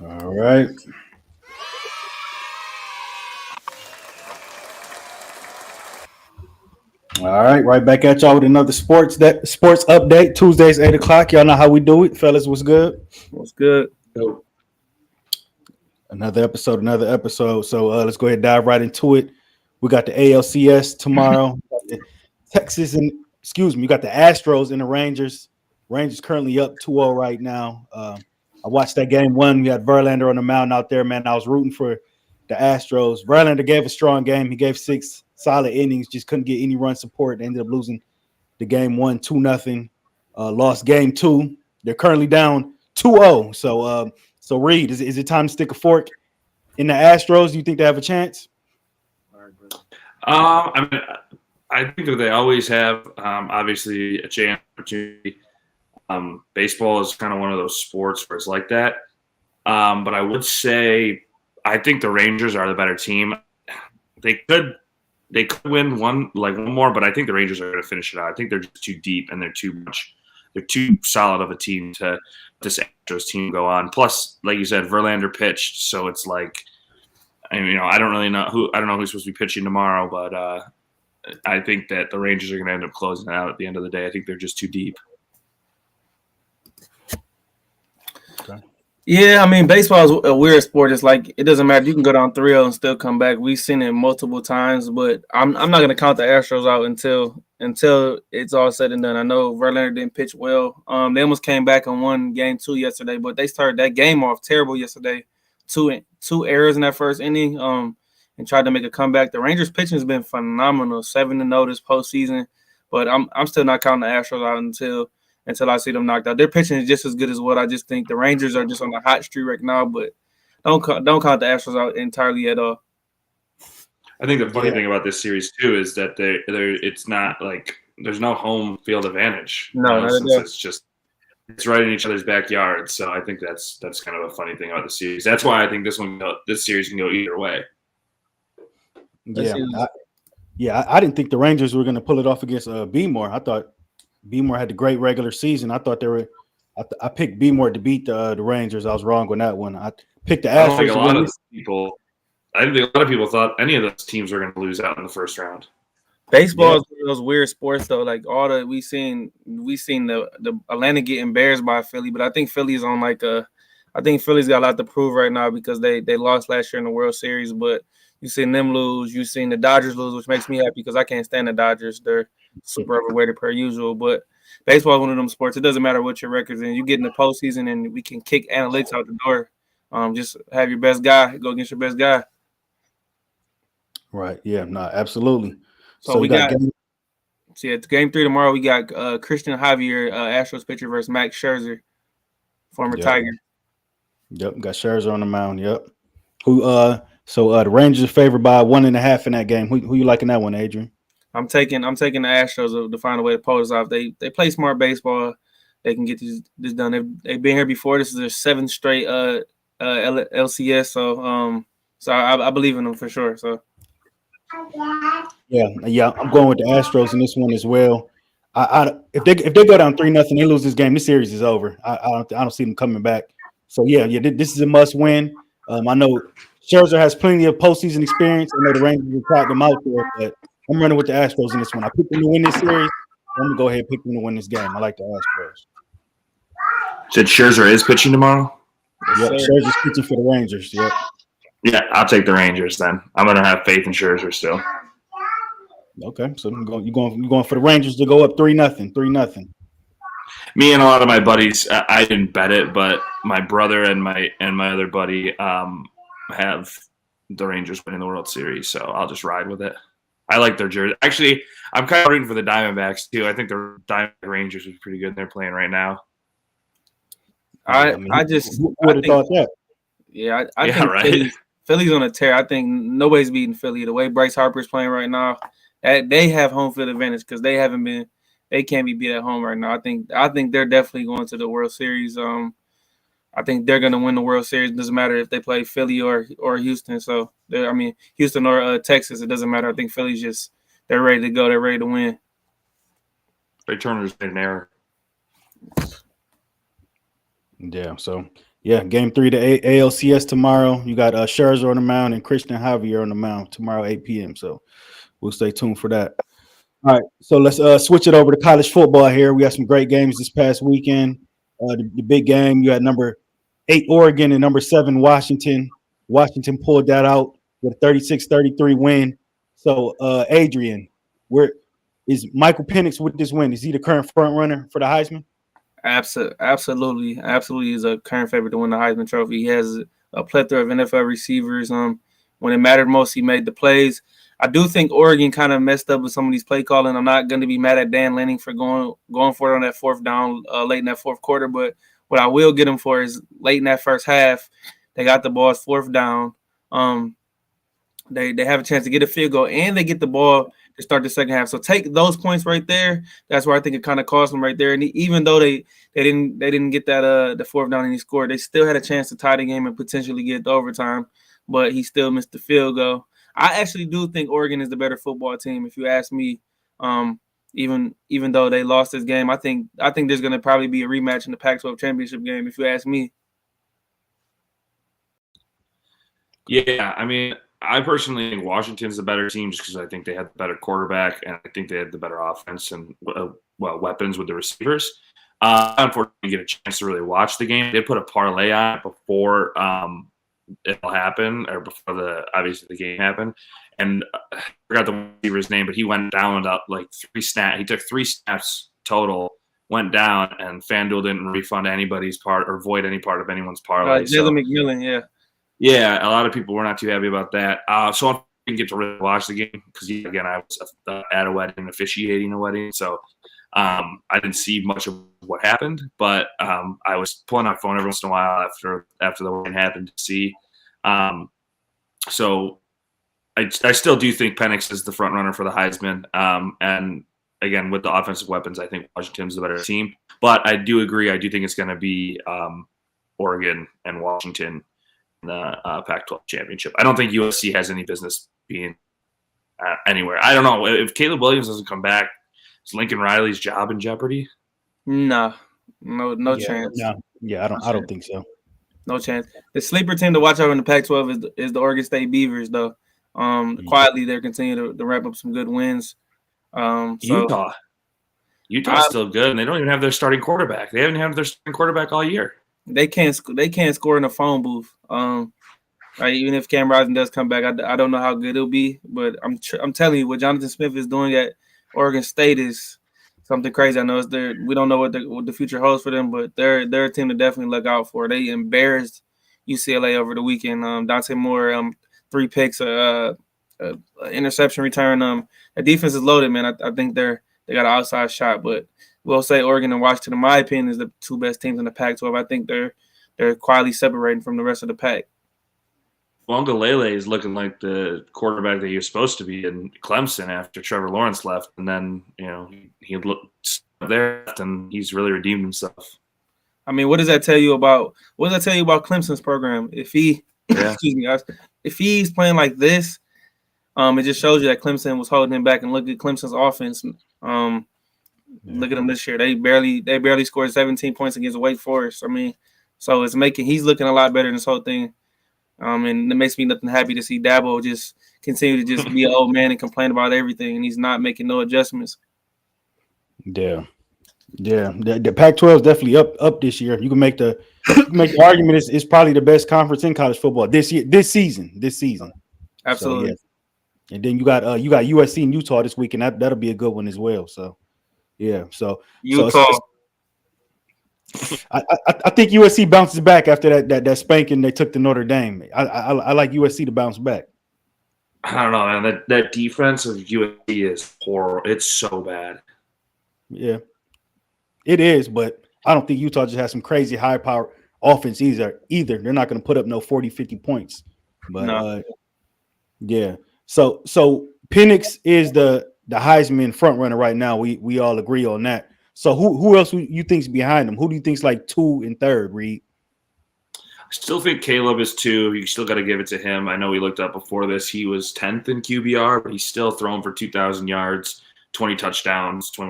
All right. All right, right back at y'all with another sports update. Tuesdays 8 o'clock. Y'all know how we do it, fellas. What's good? What's good? So, Another episode, another episode. So let's go ahead and dive right into it. We got the ALCS tomorrow. We got the Texas and we got the Astros and the Rangers. Rangers currently up 2-0 right now. I watched that game one. We had Verlander on the mound out there, man. I was rooting for the Astros. Verlander gave a strong game. He gave 6 solid innings, just couldn't get any run support. They ended up losing the game 1-2-0. Lost game 2. They're currently down 2-0. So Reid, is it time to stick a fork in the Astros? Do you think they have a chance? I mean, I think that they always have, obviously, a chance opportunity. Baseball is kind of one of those sports where it's like that. But I would say I think the Rangers are the better team. They could win one more, but I think the Rangers are going to finish it out. I think they're just too deep and they're too solid of a team to this Astros team go on. Plus, like you said, Verlander pitched, so it's like, I mean, I don't know who's supposed to be pitching tomorrow, but I think that the Rangers are going to end up closing it out at the end of the day. I think they're just too deep. Okay. Yeah, I mean, baseball is a weird sport. It's like it doesn't matter. You can go down 3-0 and still come back. We've seen it multiple times, but I'm not going to count the Astros out until it's all said and done. I know Verlander didn't pitch well. They almost came back and won game 2 yesterday, but they started that game off terrible yesterday. Two errors in that first inning. And tried to make a comeback. The Rangers pitching has been phenomenal, 7-0 this postseason, but I'm still not counting the Astros out until I see them knocked out. Their pitching is just as good as what I just think. The Rangers are just on a hot streak right now, but don't count the Astros out entirely at all. I think the funny thing about this series too is that it's not like there's no home field advantage. No, since it's right in each other's backyard. So I think that's kind of a funny thing about the series. That's why I think this series can go either way. I didn't think the Rangers were going to pull it off against B-More. I thought B-More had a great regular season. I thought they were. I picked B-More to beat the Rangers. I was wrong on that one. I picked the Astros. I think a lot of people thought any of those teams were going to lose out in the first round. Baseball is one of those weird sports though. Like all the we seen the Atlanta get embarrassed by Philly, but I think Philly's on I think Philly's got a lot to prove right now because they lost last year in the World Series, but you seen them lose. You seen the Dodgers lose, which makes me happy because I can't stand the Dodgers. They're super overrated per usual. But baseball is one of them sports. It doesn't matter what your record's in. You get in the postseason and we can kick analytics out the door. Just have your best guy. Go against your best guy. Right. Yeah. No. Absolutely. So we got game 3 tomorrow. We got Christian Javier, Astros pitcher versus Max Scherzer, former Tiger. Yep. Got Scherzer on the mound. Yep. So the Rangers are favored by 1.5 in that game. Who you liking that one, Adrian? I'm taking the Astros to find a way to pull this off. They play smart baseball. They can get this done. They've been here before. This is their 7th straight LCS. So I believe in them for sure. So yeah, I'm going with the Astros in this one as well. If they go down 3-0, they lose this game. This series is over. I don't see them coming back. So this is a must win. I know Scherzer has plenty of postseason experience. I know the Rangers will crowd them out there, but I'm running with the Astros in this one. I picked them to win this series. I'm gonna go ahead and pick them to win this game. I like the Astros. Said Scherzer is pitching tomorrow? Yep, Scherzer's pitching for the Rangers. Yep. Yeah, I'll take the Rangers then. I'm gonna have faith in Scherzer still. Okay, so you're going for the Rangers to go up 3-0. 3-0. Me and a lot of my buddies, I didn't bet it, but my brother and my other buddy have the Rangers winning the World Series, so I'll just ride with it. I like their jersey. Actually, I'm kind of rooting for the Diamondbacks too. I think the Diamondback Rangers are pretty good. They're playing right now. I just would have thought that. Yeah, I think right. Philly's on a tear. I think nobody's beating Philly the way Bryce Harper's playing right now. They have home field advantage because they can't be beat at home right now. I think they're definitely going to the World Series. I think they're going to win the World Series. It doesn't matter if they play Philly or Houston. So Houston or Texas. It doesn't matter. I think Philly's they're ready to go. They're ready to win. Trey Turner's made an error. Yeah. So Yeah, game 3 to ALCS tomorrow. You got Scherzer on the mound and Christian Javier on the mound tomorrow, 8 p.m. So we'll stay tuned for that. All right, so let's switch it over to college football here. We got some great games this past weekend. The big game, you had number 8 Oregon and number 7 Washington. Washington pulled that out with a 36-33 win. So, Adrian, where is Michael Penix with this win? Is he the current front runner for the Heisman? Absolutely is a current favorite to win the Heisman Trophy. He has a plethora of NFL receivers. When it mattered most, he made the plays. I do think Oregon kind of messed up with some of these play calling. I'm not going to be mad at Dan Lanning for going for it on that fourth down late in that fourth quarter. But what I will get him for is late in that first half, they got the ball fourth down. They have a chance to get a field goal, and they get the ball to start the second half. So take those points right there. That's where I think it kind of cost them right there. And even though they didn't get that the fourth down and he scored, they still had a chance to tie the game and potentially get the overtime. But he still missed the field goal. I actually do think Oregon is the better football team, if you ask me. Even though they lost this game, I think there's going to probably be a rematch in the Pac-12 championship game, if you ask me. Yeah, I mean, I personally think Washington's the better team just because I think they had the better quarterback and I think they had the better offense and weapons with the receivers. Unfortunately, I didn't get a chance to really watch the game. They put a parlay on it before it'll happen or before obviously the game happened. And I forgot the receiver's name, but he went down like 3 snaps. He took 3 snaps total, went down, and FanDuel didn't refund anybody's part or void any part of anyone's parlay. Jalen McMillan, yeah. Yeah, a lot of people were not too happy about that. So I didn't get to really watch the game because, again, I was at a wedding, officiating a wedding. So I didn't see much of what happened. But I was pulling out my phone every once in a while after the wedding happened to see. So I still do think Penix is the front runner for the Heisman. And, again, with the offensive weapons, I think Washington's the better team. But I do agree. I do think it's going to be Oregon and Washington in the Pac-12 championship. I don't think USC has any business being anywhere. I don't know. If Caleb Williams doesn't come back, is Lincoln Riley's job in jeopardy? No chance. No. Yeah, I don't think so. No chance. The sleeper team to watch out in the Pac-12 is the Oregon State Beavers, though. Quietly, they're continuing to wrap up some good wins. Utah's still good, and they don't even have their starting quarterback. They haven't had their starting quarterback all year. They can't score in a phone booth. Even if Cam Rising does come back, I don't know how good it'll be. But I'm telling you, what Jonathan Smith is doing at Oregon State is something crazy. I know we don't know what the future holds for them, but they're a team to definitely look out for. They embarrassed UCLA over the weekend. Dante Moore, 3 picks, interception return. The defense is loaded, man. I think they got an outside shot, but we'll say Oregon and Washington, in my opinion, is the 2 best teams in the Pac-12. I think they're quietly separating from the rest of the pack. Lele is looking like the quarterback that he was supposed to be in Clemson after Trevor Lawrence left, and then he looked there and he's really redeemed himself. I mean, what does that tell you about Clemson's program? If if he's playing like this, it just shows you that Clemson was holding him back. And look at Clemson's offense. Look at them this year. They barely scored 17 points against Wake Forest. I mean, so he's looking a lot better in this whole thing. And it makes me nothing happy to see Dabo just continue to just be an old man and complain about everything, and he's not making no adjustments. Yeah. The Pac-12 is definitely up this year. You can make the argument it's probably the best conference in college football this season. Absolutely. So, yeah. And then you got USC and Utah this week, and that'll be a good one as well. So yeah. So Utah. I think USC bounces back after that spanking they took to Notre Dame. I like USC to bounce back. I don't know, man. That defense of USC is horrible. It's so bad. Yeah, it is, but I don't think Utah just has some crazy high power offense either. They're not going to put up no 40, 50 points. But no. Yeah. So Penix is the Heisman front runner right now. We all agree on that. So who else you think's behind him? Who do you think's like 2 and 3rd, Reid? I still think Caleb is 2. You still got to give it to him. I know we looked up before this. He was 10th in QBR, but he's still thrown for 2,000 yards, 21 touchdowns, 4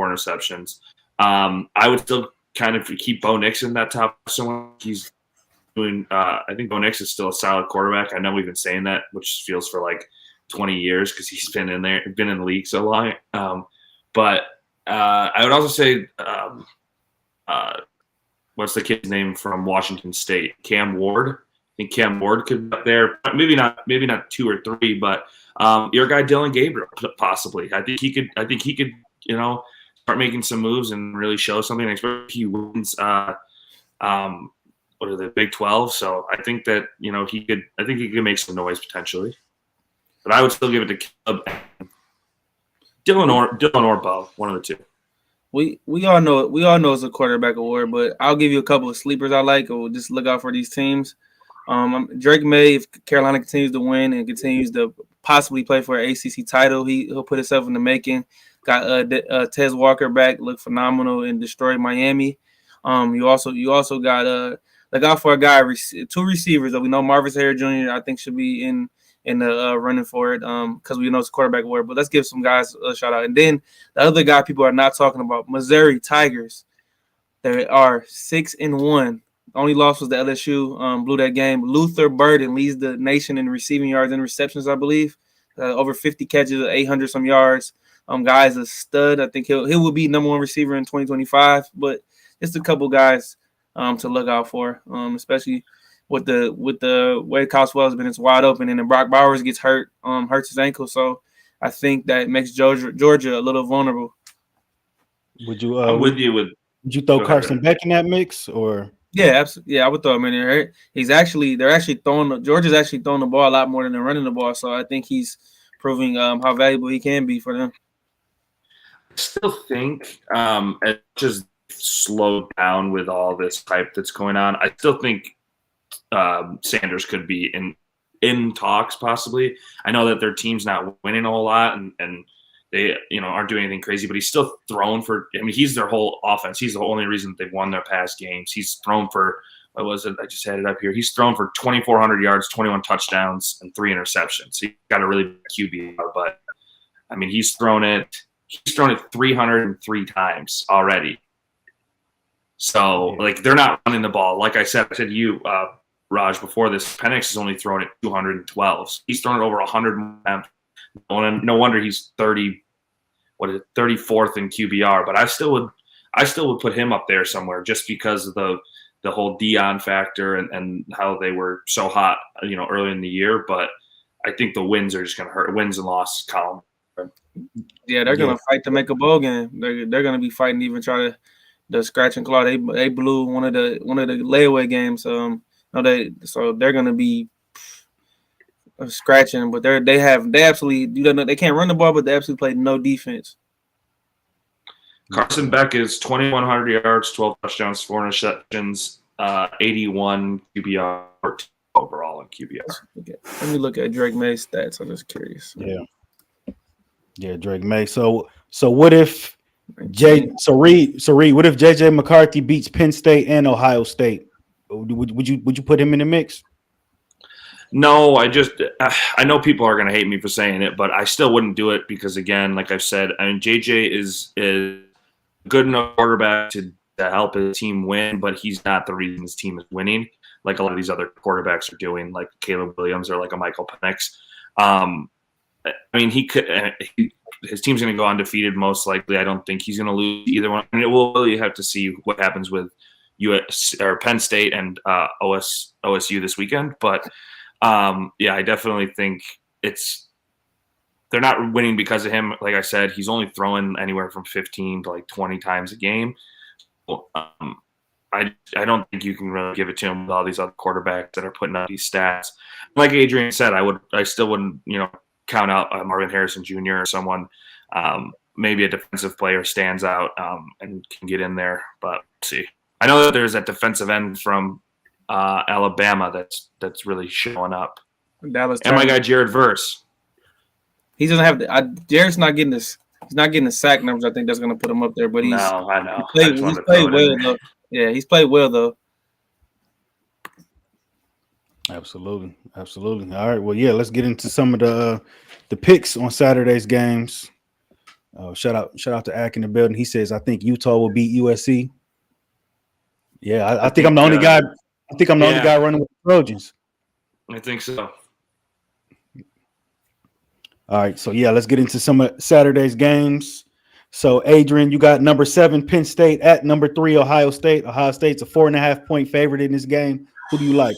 interceptions. I would still kind of keep Bo Nix in that top someone. He's doing. I think Bo Nix is still a solid quarterback. I know we've been saying that, which feels for like 20 years because he's been in the league so long. But I would also say, what's the kid's name from Washington State? Cam Ward. I think Cam Ward could be up there. Maybe not 2 or 3, but your guy Dylan Gabriel possibly. I think he could. Start making some moves and really show something. Especially if he wins. What are the Big 12? So I think that he could. I think he could make some noise potentially. But I would still give it to Caleb, Dylan or Bo, one of the two. We all know it's a quarterback award, but I'll give you a couple of sleepers I like, or just look out for these teams. Drake May, if Carolina continues to win and continues to possibly play for an ACC title, he'll put himself in the making. Got Tez Walker back, look phenomenal and destroy Miami. You also got look out for a guy, 2 receivers that we know. Marvis Harris Jr. I think should be in the running for it because we know it's a quarterback award. But let's give some guys a shout out. And then the other guy people are not talking about, Missouri Tigers. They are 6-1. The only loss was the LSU blew that game. Luther Burden leads the nation in receiving yards and receptions, I believe. Over 50 catches, 800 some yards. Guy's a stud. I think he will be number 1 receiver in 2025. But just a couple guys to look out for, especially with the way Coswell has been. It's wide open, and then Brock Bowers gets hurts his ankle. So I think that makes Georgia a little vulnerable. Would you? I'm with you. Would you throw Carson Beck in that mix, or? Yeah, absolutely. Yeah, I would throw him in there. Georgia's actually throwing the ball a lot more than they're running the ball. So I think he's proving how valuable he can be for them. I still think it just slowed down with all this hype that's going on. I still think Sanders could be in talks possibly. I know that their team's not winning a whole lot and they aren't doing anything crazy, but he's still thrown for. I mean, he's their whole offense. He's the only reason they've won their past games. He's thrown for what was it? I just had it up here. He's thrown for 2,400 yards, 21 touchdowns, and 3 interceptions. So he's got a really big QB, but I mean, he's thrown it 303 times already. So like they're not running the ball. Like I said to you, Raj, before this, Penix has only thrown it 212. So he's thrown it over 100 times. No wonder he's 34th in QBR. But I still would put him up there somewhere just because of the whole Dion factor and how they were so hot, early in the year. But I think the wins are just going to hurt. Wins and losses column. Yeah, they're going to fight to make a bowl game. They're going to be fighting, even try to the scratch and claw. They blew one of the layaway games. So they're going to be scratching, but they absolutely they can't run the ball, but they absolutely play no defense. Carson Beck is 2,100 yards, 12 touchdowns, 4 interceptions, 81 QBR overall in QBR. Let me look at Drake May's stats. I'm just curious. Yeah, Drake May. So what if Reid, what if JJ McCarthy beats Penn State and Ohio State? Would you put him in the mix? No, I know people are going to hate me for saying it, but I still wouldn't do it because, again, like I've said, I mean, JJ is good enough quarterback to help his team win, but he's not the reason his team is winning, like a lot of these other quarterbacks are doing, like Caleb Williams or like a Michael Penix. I mean, his team's going to go undefeated most likely. I don't think he's going to lose either one. I mean, we'll really have to see what happens with Penn State and OSU this weekend, but. I definitely think they're not winning because of him. Like I said, he's only throwing anywhere from 15 to like 20 times a game. I don't think you can really give it to him with all these other quarterbacks that are putting up these stats. Like Adrian said, I still wouldn't, count out Marvin Harrison Jr. or someone. Maybe a defensive player stands out and can get in there, but let's see. I know that there's that defensive end from Alabama that's really showing up. Dallas and my guy Jared Verse. He doesn't have Jared's not getting this. He's not getting the sack numbers. I think that's going to put him up there. But I know. He's played well though. Yeah, he's played well though. Absolutely. All right. Well, yeah. Let's get into some of the picks on Saturday's games. Shout out to Ack in the building. He says I think Utah will beat USC. Yeah, I think I'm the only guy. I think I'm the only guy running with the Trojans. I think so. All right, so yeah, let's get into some of Saturday's games. So, Adrian, you got number 7 Penn State at number 3 Ohio State. Ohio State's a 4.5-point favorite in this game. Who do you like?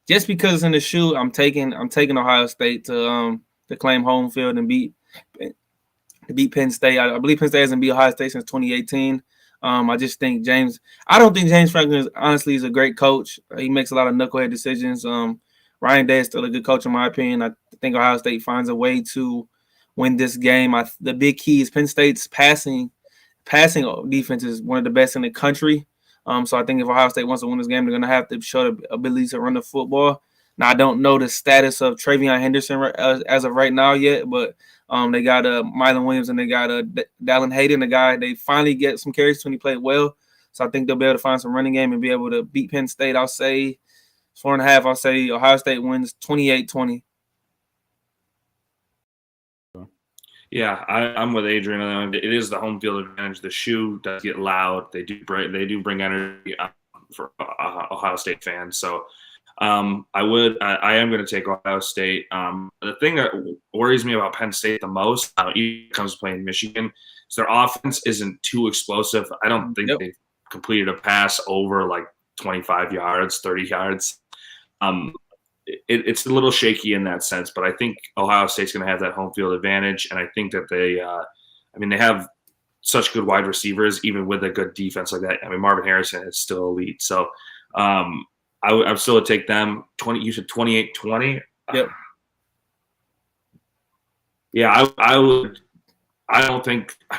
Just because it's in the shoe, I'm taking Ohio State to claim home field and beat Penn State. I believe Penn State hasn't beat Ohio State since 2018. I just think I don't think James Franklin is a great coach. He makes a lot of knucklehead decisions. Ryan Day is still a good coach in my opinion. I think Ohio State finds a way to win this game. The big key is Penn State's passing defense is one of the best in the country. So I think if Ohio State wants to win this game, they're going to have to show the ability to run the football. Now, I don't know the status of Travion Henderson as of right now yet, but they got Mylan Williams and they got Dallin Hayden, the guy. They finally get some carries when he played well. So I think they'll be able to find some running game and be able to beat Penn State. I'll say 4.5. I'll say Ohio State wins 28-20. Yeah, I'm with Adrian. It is the home field advantage. The shoe does get loud. They do bring energy for Ohio State fans. So I am going to take Ohio State. The thing that worries me about Penn State the most, even comes playing Michigan, is their offense isn't too explosive. I don't think they completed a pass over like 25 yards, 30 yards. It's a little shaky in that sense, but I think Ohio State's going to have that home field advantage, and I think that they have such good wide receivers, even with a good defense like that. I mean, Marvin Harrison is still elite, so I would still take them. You said 28-20. Yep. Yeah, I would. I don't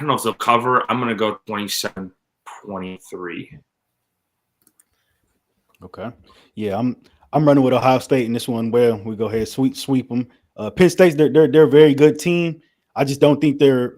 know if they'll cover. I'm going to go 27-23. Okay. Yeah, I'm running with Ohio State in this one. Well, we go ahead sweep them. Penn State's they're a very good team. I just don't think they're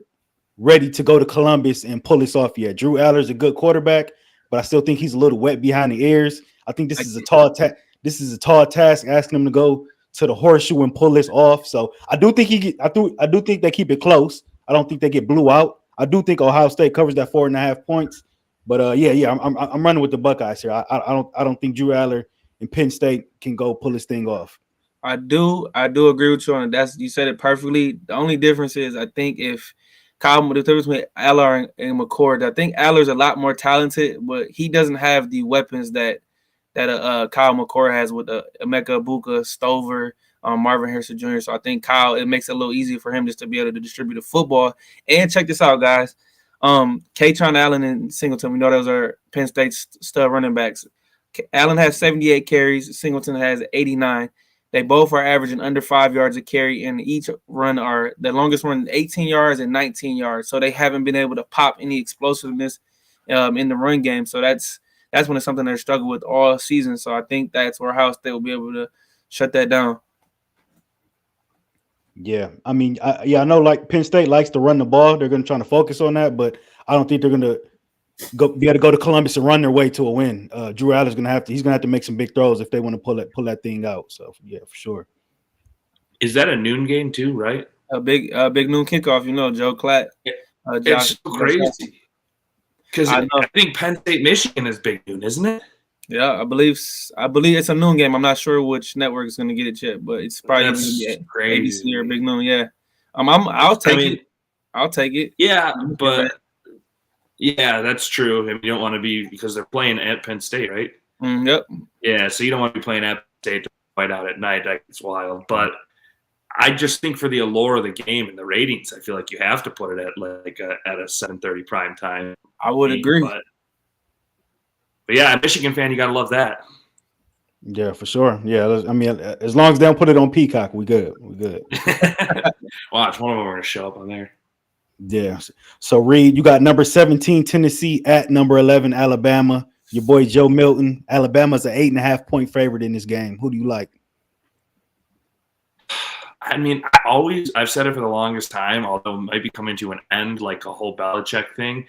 ready to go to Columbus and pull this off yet. Drew Aller's a good quarterback, but I still think he's a little wet behind the ears. I think this is a tall task asking him to go to the horseshoe and pull this off. So I do think I do think they keep it close. I don't think they get blew out. I do think Ohio State covers that 4.5 points. But I'm running with the Buckeyes here. I don't think Drew Aller and Penn State can go pull this thing off. I do agree with you on it. You said it perfectly. The only difference is I think if the difference between Aller and McCord, I think Aller's a lot more talented, but he doesn't have the weapons that Kyle McCord has with Emeka Ibuka, Stover, Marvin Harrison Jr. So I think Kyle, it makes it a little easier for him just to be able to distribute the football. And check this out, guys. Katron Allen and Singleton, we know those are Penn State stud running backs. Allen has 78 carries. Singleton has 89. They both are averaging under 5 yards a carry, and each run are the longest run 18 yards and 19 yards. So they haven't been able to pop any explosiveness in the run game. So that's when it's something they're struggling with all season. So I think that's where Ohio State will be able to shut that down. Yeah, I mean, I know like Penn State likes to run the ball. They're going to try to focus on that, but I don't think they're going to be able to go to Columbus and run their way to a win. Drew Aller's going to have to make some big throws if they want to pull that thing out. So yeah, for sure. Is that a noon game too? Right, a big noon kickoff. Joe Klatt. It's so crazy because I think Penn State Michigan is big noon, isn't it? Yeah, I believe it's a noon game. I'm not sure which network is going to get it yet, but it's probably going to be ABC or Big Noon. Yeah, I'll take it. I'll take it. Yeah, but yeah, that's true. I mean, you don't want to be because they're playing at Penn State, right? Yep. Yeah, so you don't want to be playing at Penn State to fight out at night. It's wild, but I just think for the allure of the game and the ratings, I feel like you have to put it at at a 7:30 prime time. I would agree. But yeah, a Michigan fan, you gotta love that. Yeah, for sure. Yeah, I mean, as long as they don't put it on Peacock, we good. We good. Watch, one of them are gonna show up on there. Yeah. So Reid, you got number 17 Tennessee at number 11 Alabama. Your boy Joe Milton. Alabama's an 8.5-point favorite in this game. Who do you like? I mean, I've said it for the longest time, although it might be coming to an end, like a whole Belichick thing.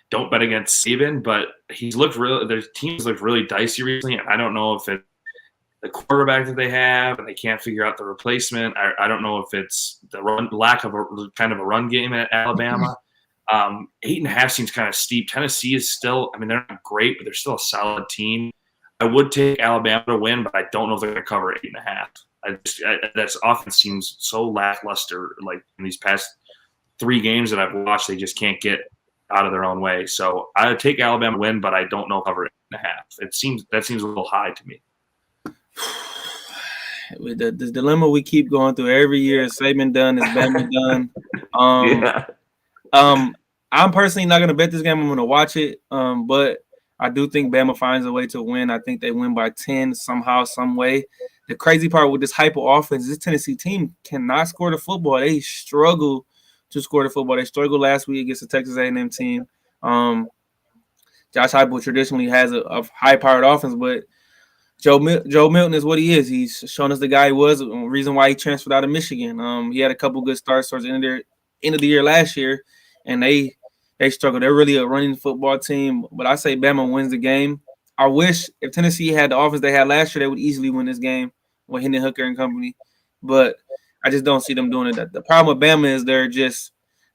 Don't bet against Saban, but their teams looked really dicey recently. And I don't know if it's the quarterback that they have and they can't figure out the replacement. I don't know if it's the lack of a run game at Alabama. 8.5 seems kind of steep. Tennessee is still, I mean, they're not great, but they're still a solid team. I would take Alabama to win, but I don't know if they're going to cover 8.5. That offense seems so lackluster. Like in these past 3 games that I've watched, they just can't get out of their own way. So I would take Alabama to win, but I don't know cover 8.5. That seems a little high to me. With the dilemma we keep going through every year, is Saban done, is Bama done. I'm personally not going to bet this game. I'm going to watch it, but I do think Bama finds a way to win. I think they win by 10 somehow, some way. The crazy part with this hyper offense, this Tennessee team cannot score the football. They struggle to score the football. They struggled last week against the Texas A&M team. Josh Heupel traditionally has a high-powered offense, but Joe Milton is what he is. He's shown us the guy he was, the reason why he transferred out of Michigan. He had a couple good starts towards the end of the year last year, and they struggled. They're really a running football team, but I say Bama wins the game. I wish if Tennessee had the offense they had last year, they would easily win this game with Hendon Hooker and company, but I just don't see them doing it. The problem with Bama is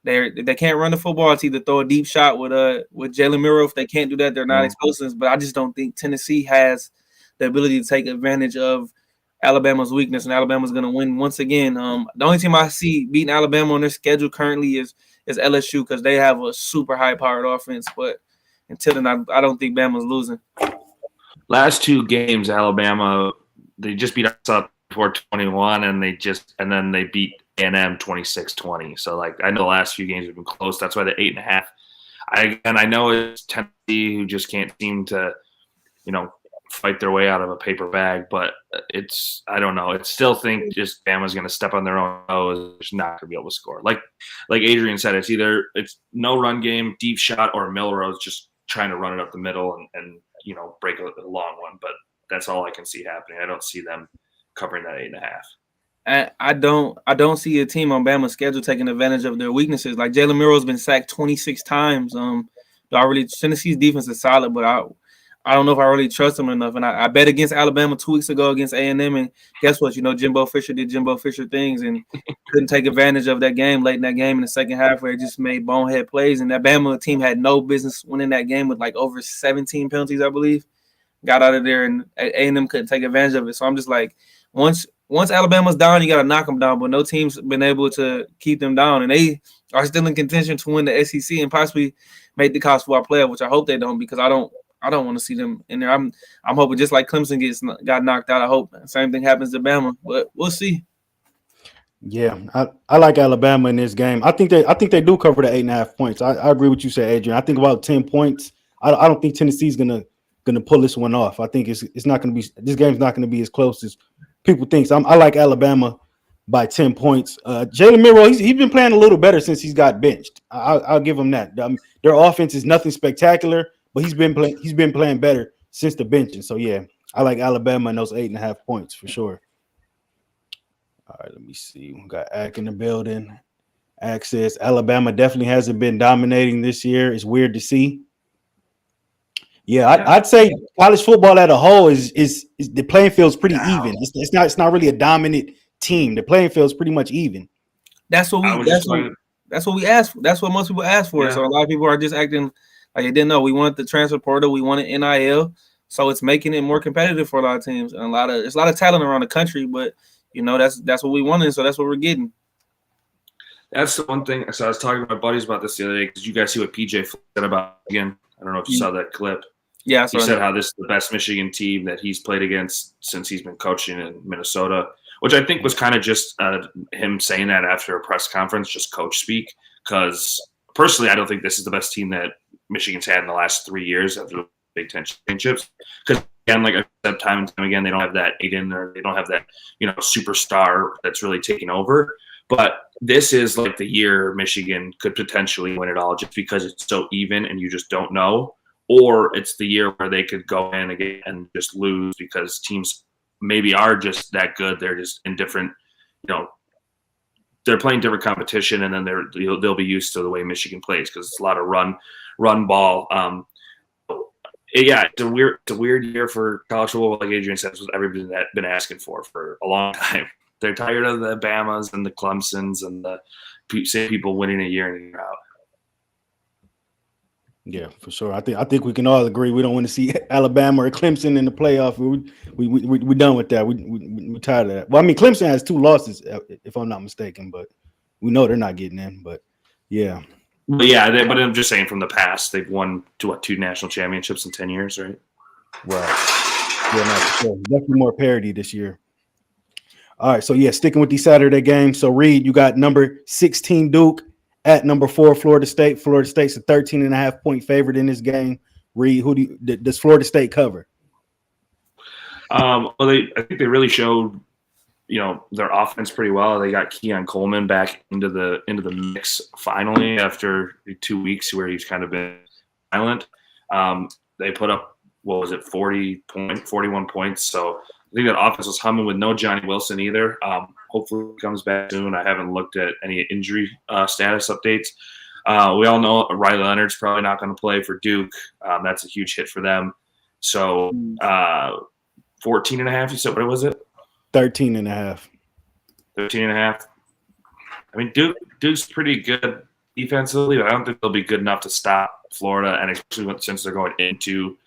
they can't run the football. It's either throw a deep shot with Jalen Miro. If they can't do that, they're not explosives. But I just don't think Tennessee has the ability to take advantage of Alabama's weakness, and Alabama's going to win once again. The only team I see beating Alabama on their schedule currently is LSU because they have a super high-powered offense. But until then, I don't think Bama's losing. Last 2 games, Alabama, they just beat us up 4-21, and then they beat A&M 26-20. So, like, I know the last few games have been close. That's why the 8.5. I know it's Tennessee who just can't seem to, fight their way out of a paper bag, but I don't know. I still think just Bama's going to step on their own toes. Just not going to be able to score. Like Adrian said, it's no run game, deep shot, or Milrose just trying to run it up the middle and break a long one. But that's all I can see happening. I don't see them covering that 8.5. I don't see a team on Bama's schedule taking advantage of their weaknesses. Like Jalen Miro's been sacked 26 times. Tennessee's defense is solid, but I don't know if I really trust them enough. And I bet against Alabama 2 weeks ago against A&M, and guess what? Jimbo Fisher did Jimbo Fisher things and couldn't take advantage of that game late in that game in the second half where it just made bonehead plays. And that Bama team had no business winning that game with like over 17 penalties, I believe. Got out of there, and A&M couldn't take advantage of it. So I'm just like, once Alabama's down, you got to knock them down. But no team's been able to keep them down, and they are still in contention to win the SEC and possibly make the college football playoff, which I hope they don't because I don't want to see them in there. I'm hoping just like Clemson got knocked out. I hope the same thing happens to Bama, but we'll see. Yeah, I like Alabama in this game. I think they do cover the 8.5 points. I agree with you, said Adrian. I think about 10 points. I don't think Tennessee's gonna pull this one off. I think it's not gonna be, this game's not gonna be as close as people think. So I like Alabama by 10 points. Jalen Miro, he's been playing a little better since he's got benched. I'll give him that. Their offense is nothing spectacular, but he's been playing better since the benching. So yeah, I like Alabama and those 8.5 points for sure. All right, let me see. We got Ack in the building. Ack says Alabama definitely hasn't been dominating this year. It's weird to see. Yeah, I'd say college football as a whole is the playing field's pretty even. It's not really a dominant team. The playing field's pretty much even. That's what we asked for. That's what most people ask for. Yeah. So a lot of people are just acting like they didn't know. We wanted the transfer portal. We wanted NIL. So it's making it more competitive for a lot of teams. And there's a lot of talent around the country, but that's what we wanted. So that's what we're getting. That's the one thing. So I was talking to my buddies about this the other day. Did you guys see what PJ said about again? I don't know if you saw that clip. Yeah, he said how this is the best Michigan team that he's played against since he's been coaching in Minnesota, which I think was kind of just him saying that after a press conference, just coach speak. Because personally, I don't think this is the best team that Michigan's had in the last 3 years after the Big Ten championships. Because again, like I said, time and time again, they don't have that Aiden or they don't have that superstar that's really taking over. But this is like the year Michigan could potentially win it all, just because it's so even and you just don't know. Or it's the year where they could go in again and just lose because teams maybe are just that good. They're just in different, they're playing different competition, and then they'll be used to the way Michigan plays because it's a lot of run ball. It's a weird year for college football. Like Adrian said, what everybody's been asking for a long time. They're tired of the Bamas and the Clemsons and the same people winning a year in and year out. Yeah, for sure. I think we can all agree we don't want to see Alabama or Clemson in the playoff. We done with that. We tired of that. Well, I mean, Clemson has 2 losses, if I'm not mistaken, but we know they're not getting in. But yeah, But yeah, but I'm just saying from the past, they've won 2 national championships in 10 years, right? right. Yeah, no, for sure. Definitely more parity this year. All right, so yeah, sticking with these Saturday games. So Reid, you got number 16 Duke at number 4 Florida State. Florida State's a 13.5-point favorite in this game. Reid, does Florida State cover? Well, I think they really showed, their offense pretty well. They got Keon Coleman back into the mix finally after 2 weeks where he's kind of been silent. They put up, what was it, 41 points. So I think that offense was humming with no Johnny Wilson either. Hopefully he comes back soon. I haven't looked at any injury status updates. We all know Riley Leonard's probably not going to play for Duke. That's a huge hit for them. So 14.5, you said, what was it? 13.5. 13.5. I mean, Duke's pretty good defensively, but I don't think they'll be good enough to stop Florida, and especially since they're going into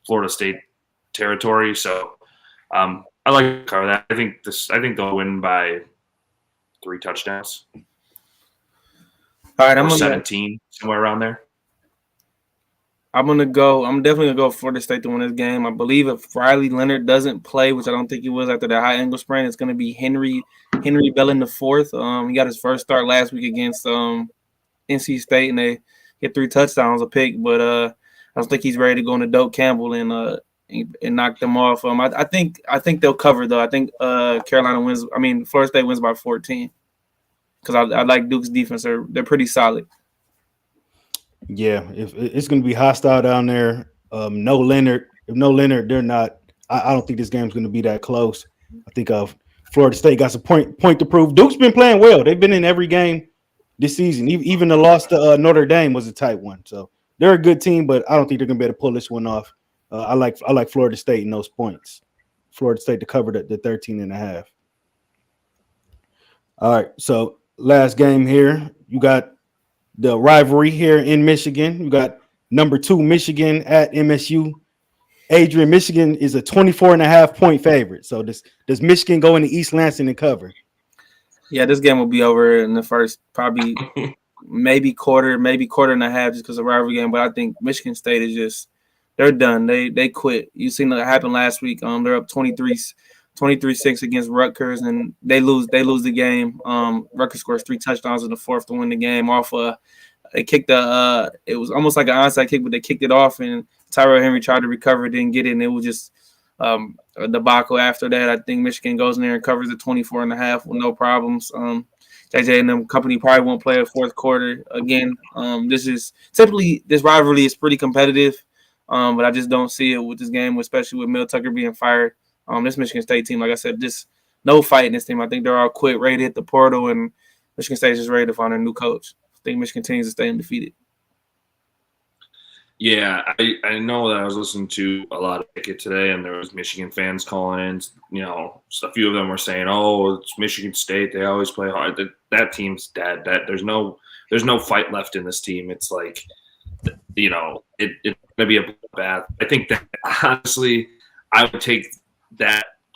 Florida State territory. So I like to cover that. I think they'll win by 3 touchdowns. All right, I'm 17, somewhere around there. I'm definitely gonna go Florida State to win this game. I believe if Riley Leonard doesn't play, which I don't think he was after the high ankle sprain, it's gonna be Henry Bellin the fourth. He got his first start last week against NC State, and they hit 3 touchdowns a pick. But I don't think he's ready to go into Doak Campbell and knock them off. I think they'll cover though. I think Florida State wins by 14 because I like Duke's defense. They're pretty solid. Yeah, if it's going to be hostile down there. No Leonard. If no Leonard, they're not. I don't think this game's going to be that close. I think Florida State got some point to prove. Duke's been playing well. They've been in every game this season. Even the loss to Notre Dame was a tight one. So they're a good team, but I don't think they're going to be able to pull this one off. I like Florida State in those points. Florida State to cover the 13.5. All right, so last game here. You got the rivalry here in Michigan. You got number 2 Michigan at MSU. Adrian, Michigan is a 24.5-point favorite. So does Michigan go into East Lansing and cover? Yeah, this game will be over in the first probably maybe quarter and a half just because of rivalry game. But I think Michigan State is just they're done. They quit. You seen that happen last week. They're up 23-6 against Rutgers, and they lose the game. Rutgers scores 3 touchdowns in the fourth to win the game off they kicked it was almost like an onside kick, but they kicked it off, and Tyrell Henry tried to recover, didn't get it, and it was just a debacle after that. I think Michigan goes in there and covers the 24.5 with no problems. JJ and them company probably won't play a fourth quarter again. This rivalry is pretty competitive, but I just don't see it with this game, especially with Mel Tucker being fired. This Michigan State team, like I said, just no fight in this team. I think they're all quit, ready to hit the portal, and Michigan State is just ready to find a new coach. I think Michigan continues to stay undefeated. Yeah, I know that I was listening to a lot of it today, and there was Michigan fans calling in. A few of them were saying, "Oh, it's Michigan State. They always play hard. That team's dead. There's no fight left in this team. It's like, it's going to be a bloodbath." I think that honestly, I would take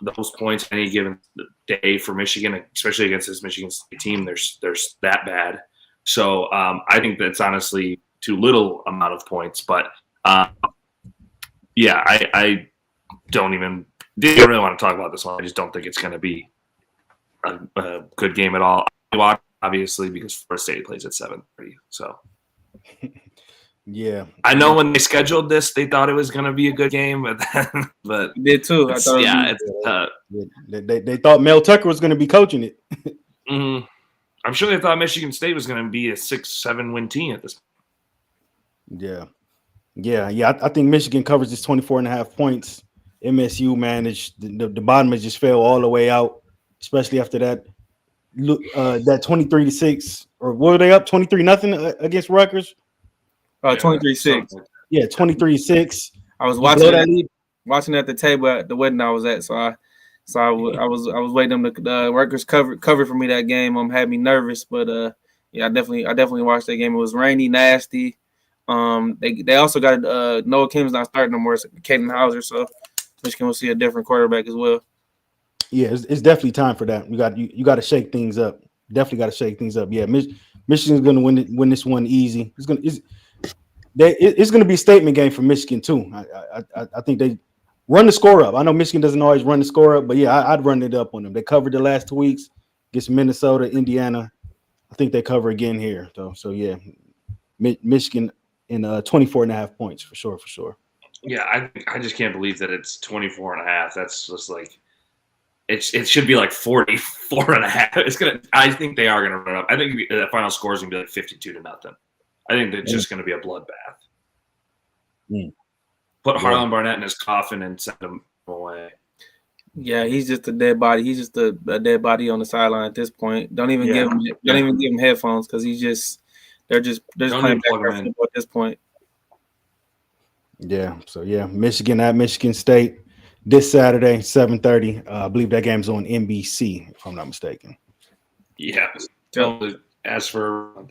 those points any given day for Michigan, especially against this Michigan State team. They're that bad. So I think that's honestly too little amount of points. But I didn't really want to talk about this one. I just don't think it's going to be a good game at all. I watch, obviously, because Florida State plays at 7:30. So. Yeah, I know when they scheduled this, they thought it was going to be a good game, but they did too. They thought Mel Tucker was going to be coaching it. Mm-hmm. I'm sure they thought Michigan State was going to be a 6-7 win team at this point. Yeah. I think Michigan covers this 24.5 points. MSU managed the bottom has just fell all the way out, especially after that 23-6, or what were they up 23-0 against Rutgers? 23-6. Yeah, 23-6. I was watching at the table at the wedding I was at, so I was waiting them to Rutgers cover for me that game. Had me nervous, but I definitely watched that game. It was rainy, nasty. They also got Noah Kim's not starting no more. It's Caden Hauser, so Michigan will see a different quarterback as well. Yeah, it's definitely time for that. You got to shake things up. Definitely got to shake things up. Yeah, Michigan's going to win this one easy. It's going to be a statement game for Michigan too. I think they run the score up. I know Michigan doesn't always run the score up, but yeah, I'd run it up on them. They covered the last 2 weeks against Minnesota, Indiana. I think they cover again here. So yeah, Michigan in 24.5 points for sure. Yeah, I just can't believe that it's 24.5. That's just like it should be like 44.5. I think they are gonna run up. I think the final score is gonna be like 52-0. I think it's just gonna be a bloodbath. Put Harlan Barnett in his coffin and send him away. Yeah, he's just a dead body. He's just a dead body on the sideline at this point. Don't even give him headphones because they're just playing backyard football at this point. Yeah. So yeah, Michigan at Michigan State this Saturday, 7:30. I believe that game's on NBC, if I'm not mistaken. Yeah. As for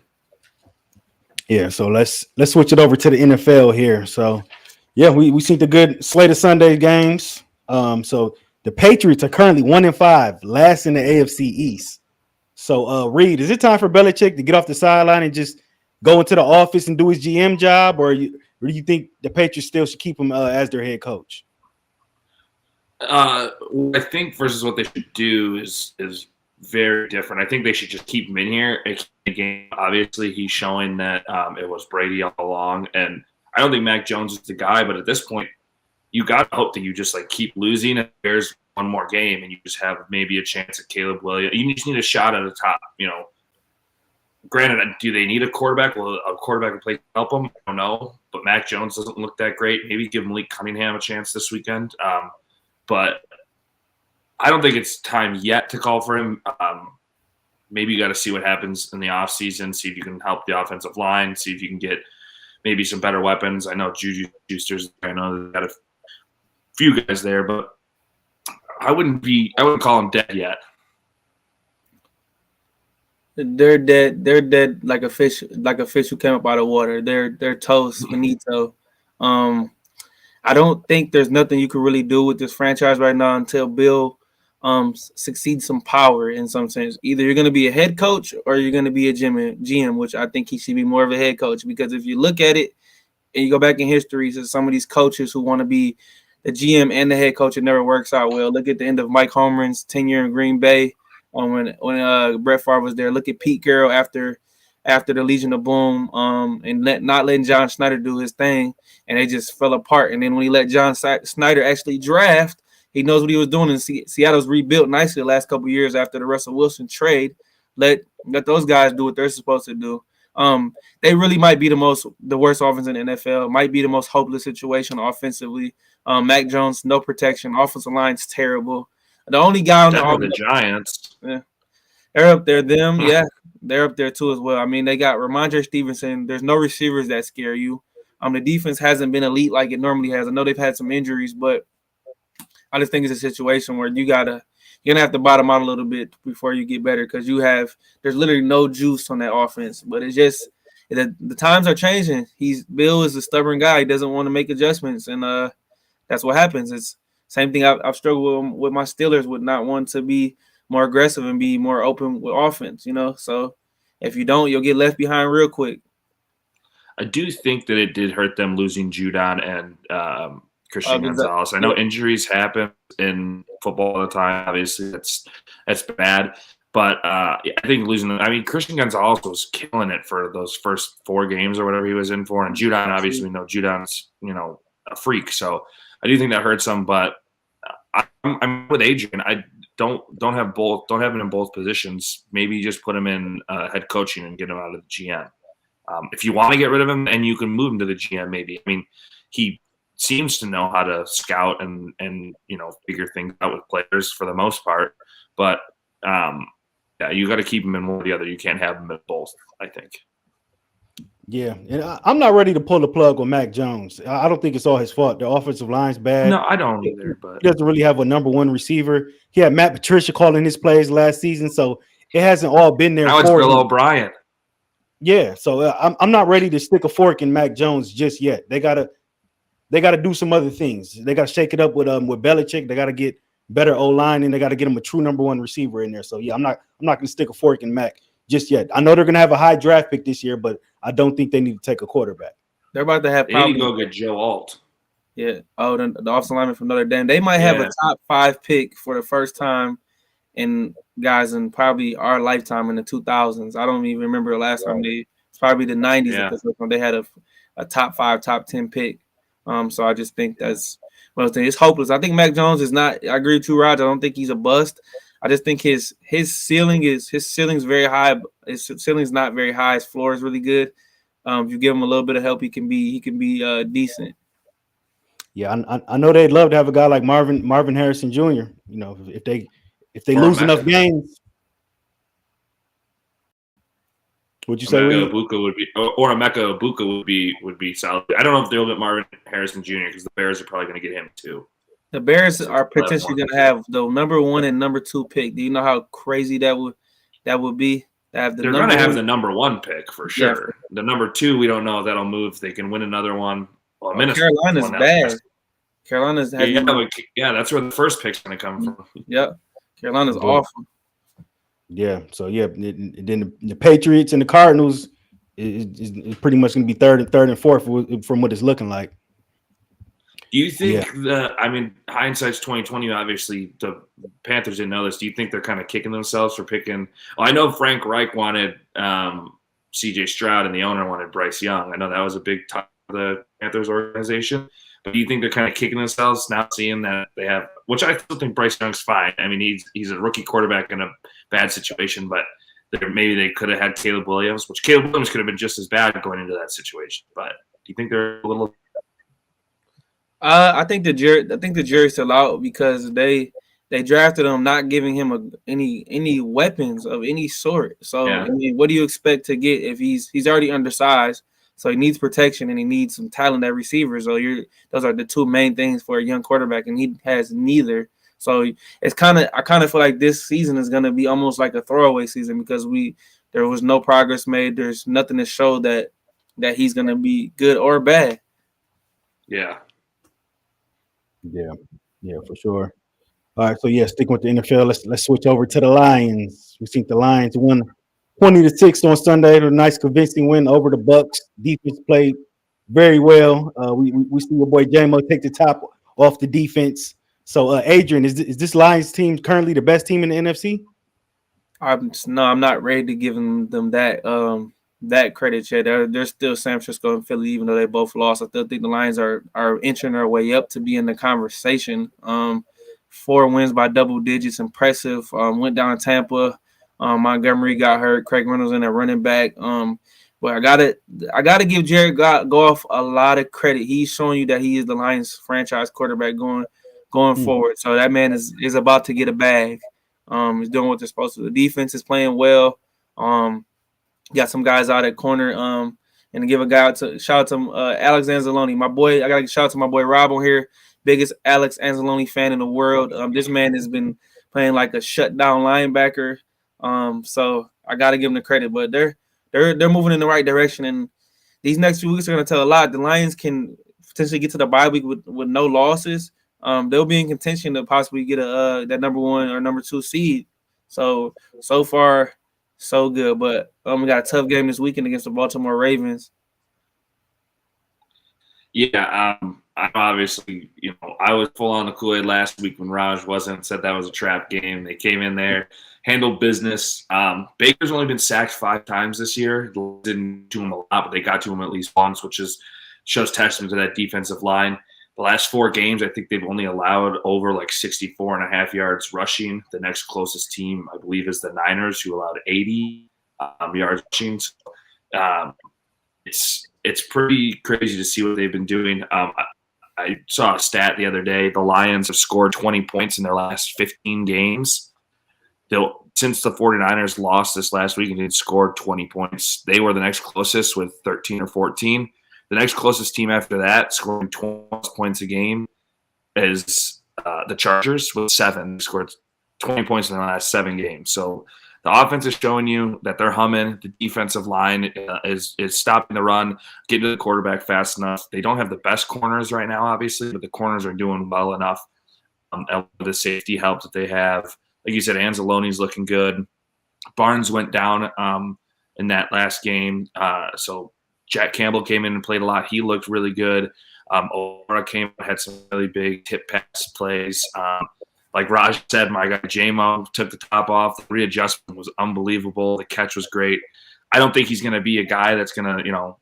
yeah, so let's switch it over to the NFL here. So yeah, we see the good slate of Sunday games. So the Patriots are currently 1-5, last in the AFC East. So Reid, is it time for Belichick to get off the sideline and just go into the office and do his GM job, or do you think the Patriots still should keep him as their head coach? I think versus what they should do is very different. I think they should just keep him in here. Again, obviously, he's showing that it was Brady all along, and I don't think Mac Jones is the guy. But at this point, you got to hope that you just like keep losing. And there's one more game, and you just have maybe a chance at Caleb Williams. You just need a shot at the top. Granted, do they need a quarterback? Will a quarterback in play help them? I don't know. But Mac Jones doesn't look that great. Maybe give Malik Cunningham a chance this weekend. But I don't think it's time yet to call for him. Maybe you got to see what happens in the offseason, see if you can help the offensive line, see if you can get maybe some better weapons. I know Juju Schuster's – I know they've got a few guys there, but I wouldn't call him dead yet. They're dead. They're dead like a fish who came up out of water. They're toast, finito. I don't think there's nothing you can really do with this franchise right now until Bill succeeds some power in some sense. Either you're going to be a head coach or you're going to be a GM, which I think he should be more of a head coach, because if you look at it and you go back in history to some of these coaches who want to be the GM and the head coach, it never works out well. Look at the end of Mike Holmgren's tenure in Green Bay when Brett Favre was there. Look at Pete Carroll after the Legion of Boom and not letting John Schneider do his thing, and they just fell apart. And then when he let John Schneider actually draft, he knows what he was doing. And Seattle's rebuilt nicely the last couple of years after the Russell Wilson trade. Let those guys do what they're supposed to do. They really might be the worst offense in the NFL. Might be the most hopeless situation offensively. Mac Jones, no protection. Offensive line's terrible. The only guy on the Giants. Yeah, they're up there. They're up there too as well. I mean, they got Ramondre Stevenson. There's no receivers that scare you. The defense hasn't been elite like it normally has. I know they've had some injuries, but I just think it's a situation where you're gonna have to bottom out a little bit before you get better, because there's literally no juice on that offense. But it's just the times are changing. Bill is a stubborn guy. He doesn't want to make adjustments, and that's what happens. It's same thing I've struggled with my Steelers, with not wanting to be more aggressive and be more open with offense, So if you don't, you'll get left behind real quick. I do think that it did hurt them losing Judon and Christian Gonzalez. I know injuries happen in football all the time. Obviously, that's bad. But I think Christian Gonzalez was killing it for those first 4 games or whatever he was in for. And Judon, obviously, we know Judon's, a freak. So I do think that hurts him. But I'm with Adrian. I don't have him in both positions. Maybe just put him in head coaching and get him out of the GM. If you want to get rid of him, and you can move him to the GM, maybe. I mean, he seems to know how to scout and figure things out with players for the most part. But you got to keep him in one or the other. You can't have him in both, I think. Yeah, and I'm not ready to pull the plug on Mac Jones. I don't think it's all his fault. The offensive line's bad. No, I don't either. But he doesn't really have a number one receiver. He had Matt Patricia calling his plays last season, so it hasn't all been there. Now it's Bill O'Brien. Yeah, so I'm not ready to stick a fork in Mac Jones just yet. They gotta do some other things. They gotta shake it up with Belichick. They gotta get better O line, and they gotta get him a true number one receiver in there. So yeah, I'm not gonna stick a fork in Mac just yet. I know they're gonna have a high draft pick this year, but I don't think they need to take a quarterback. They're about to have They need to probably go get Joe Alt. yeah. Oh, the offensive lineman from Notre Dame. They might have a top 5 pick for the first time in probably our lifetime in the 2000s. I don't even remember the last time it's probably the 90s Yeah. at this time they had a top 5, top 10 pick. So I just think that's one thing. It's hopeless. I think Mac Jones is not. I agree with you, Raj. I don't think he's a bust. I just think his ceiling's very high. His ceiling's not very high. His floor is really good. If you give him a little bit of help, he can be decent. Yeah, I know they'd love to have a guy like Marvin Harrison Jr. You know, if they Or lose Mecca. enough games. Would you say Emeka Ibuka would be, or Emeka Ibuka would be solid. I don't know if they'll get Marvin Harrison Jr. because the Bears are probably going to get him too. The Bears are potentially going to have the number 1 and number 2 pick. Do you know how crazy that would be? They're going to have the number 1 pick for sure. Yeah. The number 2, we don't know if that'll move. They can win another one. Well, Carolina's bad. Carolina's that's where the first pick's going to come from. Yep, Carolina's awful. Yeah, so yeah, then the Patriots and the Cardinals is pretty much going to be third and fourth from what it's looking like. Do you think I mean, hindsight's 2020. Obviously, the Panthers didn't know this. Do you think they're kind of kicking themselves for picking? Well, I know Frank Reich wanted C.J. Stroud and the owner wanted Bryce Young. I know that was a big time for the Panthers organization. But do you think they're kind of kicking themselves now, seeing that they have? Which I still think Bryce Young's fine. I mean, he's a rookie quarterback in a bad situation, but maybe they could have had Caleb Williams, which Caleb Williams could have been just as bad going into that situation. But do you think they're a little? I think the jury's still out because they drafted him not giving him any weapons of any sort. So I mean, what do you expect to get if he's already undersized? So he needs protection and he needs some talent at receiver. So those are the two main things for a young quarterback, and he has neither. So I kind of feel like this season is going to be almost like a throwaway season because there was no progress made. There's nothing to show that he's going to be good or bad. Yeah, for sure. All right, so sticking with the NFL, let's switch over to the Lions. We think the Lions won 20-6 on Sunday. A nice convincing win over the Bucks. Defense played very well. We see your boy J-Mo take the top off the defense. So, Adrian, is this Lions team currently the best team in the NFC? I'm not ready to give them that credit yet. They're still San Francisco and Philly, even though they both lost. I still think the Lions are inching their way up to be in the conversation. 4 wins by double digits, impressive. Went down to Tampa. Montgomery got hurt. Craig Reynolds in there running back. But I gotta give Jared Goff a lot of credit. He's showing you that he is the Lions franchise quarterback going forward. So that man is about to get a bag. He's doing what they're supposed to. The defense is playing well. Got some guys out at corner. And to give shout out to Alex Anzalone, my boy. I gotta shout out to my boy Rob on here, biggest Alex Anzalone fan in the world. This man has been playing like a shutdown linebacker. So I gotta give him the credit. But they're moving in the right direction, and these next few weeks are gonna tell a lot. The Lions can potentially get to the bye week with no losses. They'll be in contention to possibly get that number 1 or number 2 seed. So far, so good. But we got a tough game this weekend against the Baltimore Ravens. Yeah, obviously, I was full on the Kool-Aid last week when Raaj wasn't. Said that was a trap game. They came in there, handled business. Baker's only been sacked 5 times this year. Didn't do him a lot, but they got to him at least once, which shows testament to that defensive line. The last 4 games, I think they've only allowed over 64.5 yards rushing. The next closest team, I believe, is the Niners, who allowed 80 yards rushing. So, it's pretty crazy to see what they've been doing. I saw a stat the other day. The Lions have scored 20 points in their last 15 games. Since the 49ers lost this last week and didn't score 20 points, they were the next closest with 13 or 14. The next closest team after that, scoring 20 points a game, is the Chargers with 7. They scored 20 points in their last 7 games. So The offense is showing you that they're humming. The defensive line is stopping the run, getting to the quarterback fast enough. They don't have the best corners right now, obviously, but the corners are doing well enough. The safety help that they have. Like you said, Anzalone's looking good. Barnes went down in that last game. So Jack Campbell came in and played a lot. He looked really good. O'Hara came, had some really big tip pass plays. Like Raaj said, my guy JMO took the top off. The readjustment was unbelievable. The catch was great. I don't think he's going to be a guy that's going to,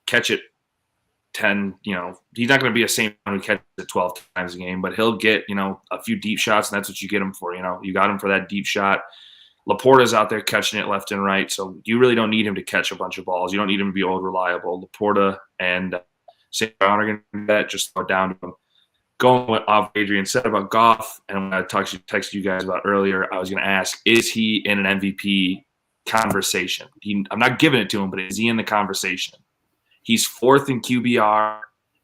catch it 10, he's not going to be a same who catches it 12 times a game, but he'll get, a few deep shots, and that's what you get him for. You got him for that deep shot. Laporta's out there catching it left and right, so you really don't need him to catch a bunch of balls. You don't need him to be old reliable. Laporta and St. Brown are going to do that, just throw it down to him. Going off Adrian said about Goff, and when I texted you guys about earlier, I was going to ask, is he in an MVP conversation? I'm not giving it to him, but is he in the conversation? He's 4th in QBR.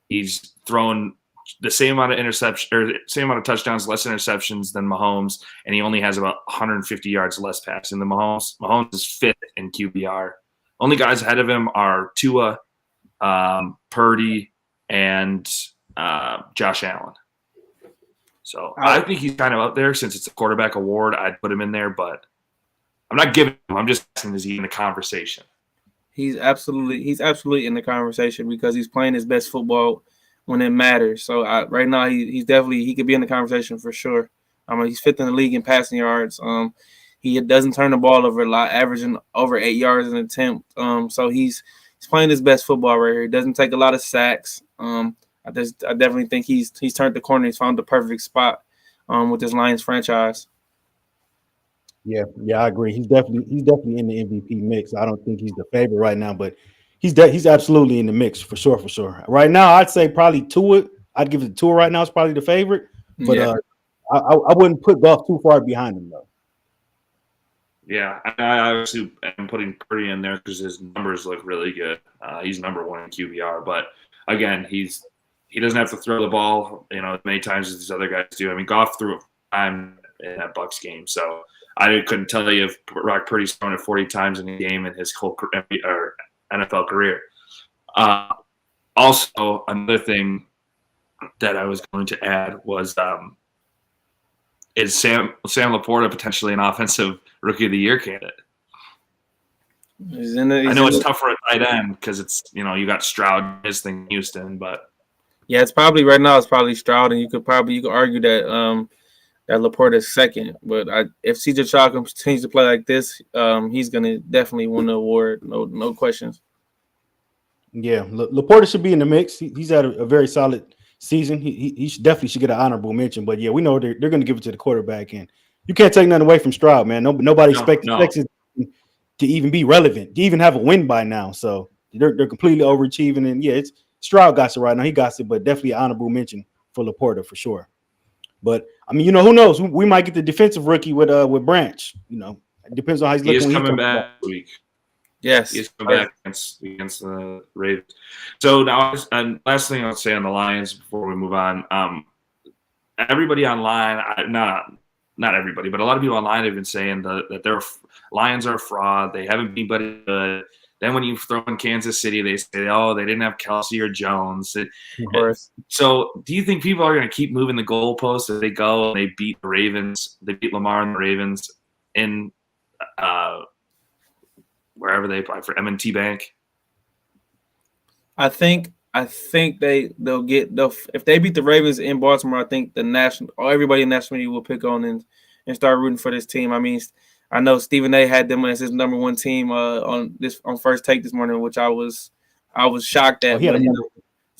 He's thrown the same amount of touchdowns, less interceptions than Mahomes, and he only has about 150 yards less passing than Mahomes. Mahomes is 5th in QBR. Only guys ahead of him are Tua, Purdy, and Josh Allen. So I think he's kind of up there. Since it's a quarterback award, I'd put him in there, but I'm not giving him. I'm just asking, is he in the conversation? He's absolutely in the conversation because he's playing his best football when it matters. So right now he could be in the conversation for sure. He's 5th in the league in passing yards. He doesn't turn the ball over a lot, averaging over 8 yards an attempt. So he's playing his best football right here. He doesn't take a lot of sacks. I definitely think he's turned the corner. He's found the perfect spot with this Lions franchise. Yeah, I agree. He's definitely in the MVP mix. I don't think he's the favorite right now, but he's absolutely in the mix for sure. Right now, I'd say probably Tua. I'd give it to Tua right now. It's probably the favorite, but I wouldn't put Goff too far behind him though. Yeah, I obviously am putting Purdy in there because his numbers look really good. He's number 1 in QBR, but again, he doesn't have to throw the ball, as many times as these other guys do. I mean, Goff threw it time in that Bucs game, so I couldn't tell you if Brock Purdy's thrown it 40 times in a game in his whole NFL career. Also, another thing that I was going to add was, is Sam Laporta potentially an offensive rookie of the year candidate? I know it's tough for a tight end because it's, you got Stroud, his thing in Houston, but yeah, it's probably Stroud, and you could argue that that Laporta is 2nd. But if CJ Stroud continues to play like this, he's going to definitely win the award. No questions. Yeah, Laporta should be in the mix. He's had a very solid season. He definitely should get an honorable mention. But yeah, we know they're going to give it to the quarterback, and you can't take nothing away from Stroud, man. Nobody expects Texans to even be relevant, to even have a win by now. So they're completely overachieving, and yeah, it's Stroud got it right now. He got it, but definitely an honorable mention for Laporta for sure. But I mean, who knows? We might get the defensive rookie with Branch. It depends on how he's looking. He is coming back this week. Yes, he's coming back against the Ravens. So now, and last thing I'll say on the Lions before we move on. Everybody online, not everybody, but a lot of people online have been saying that their Lions are a fraud. They haven't been anybody good. Then when you throw in Kansas City, they say, oh, they didn't have Kelsey or Jones. So do you think people are going to keep moving the goalposts as they go and they beat the Ravens? They beat Lamar and the Ravens in wherever they play for M&T Bank? I think they'll if they beat the Ravens in Baltimore, I think everybody in the national media will pick on and start rooting for this team. I mean, I know Stephen A had them as his number 1 team on First Take this morning, which I was shocked at. He had number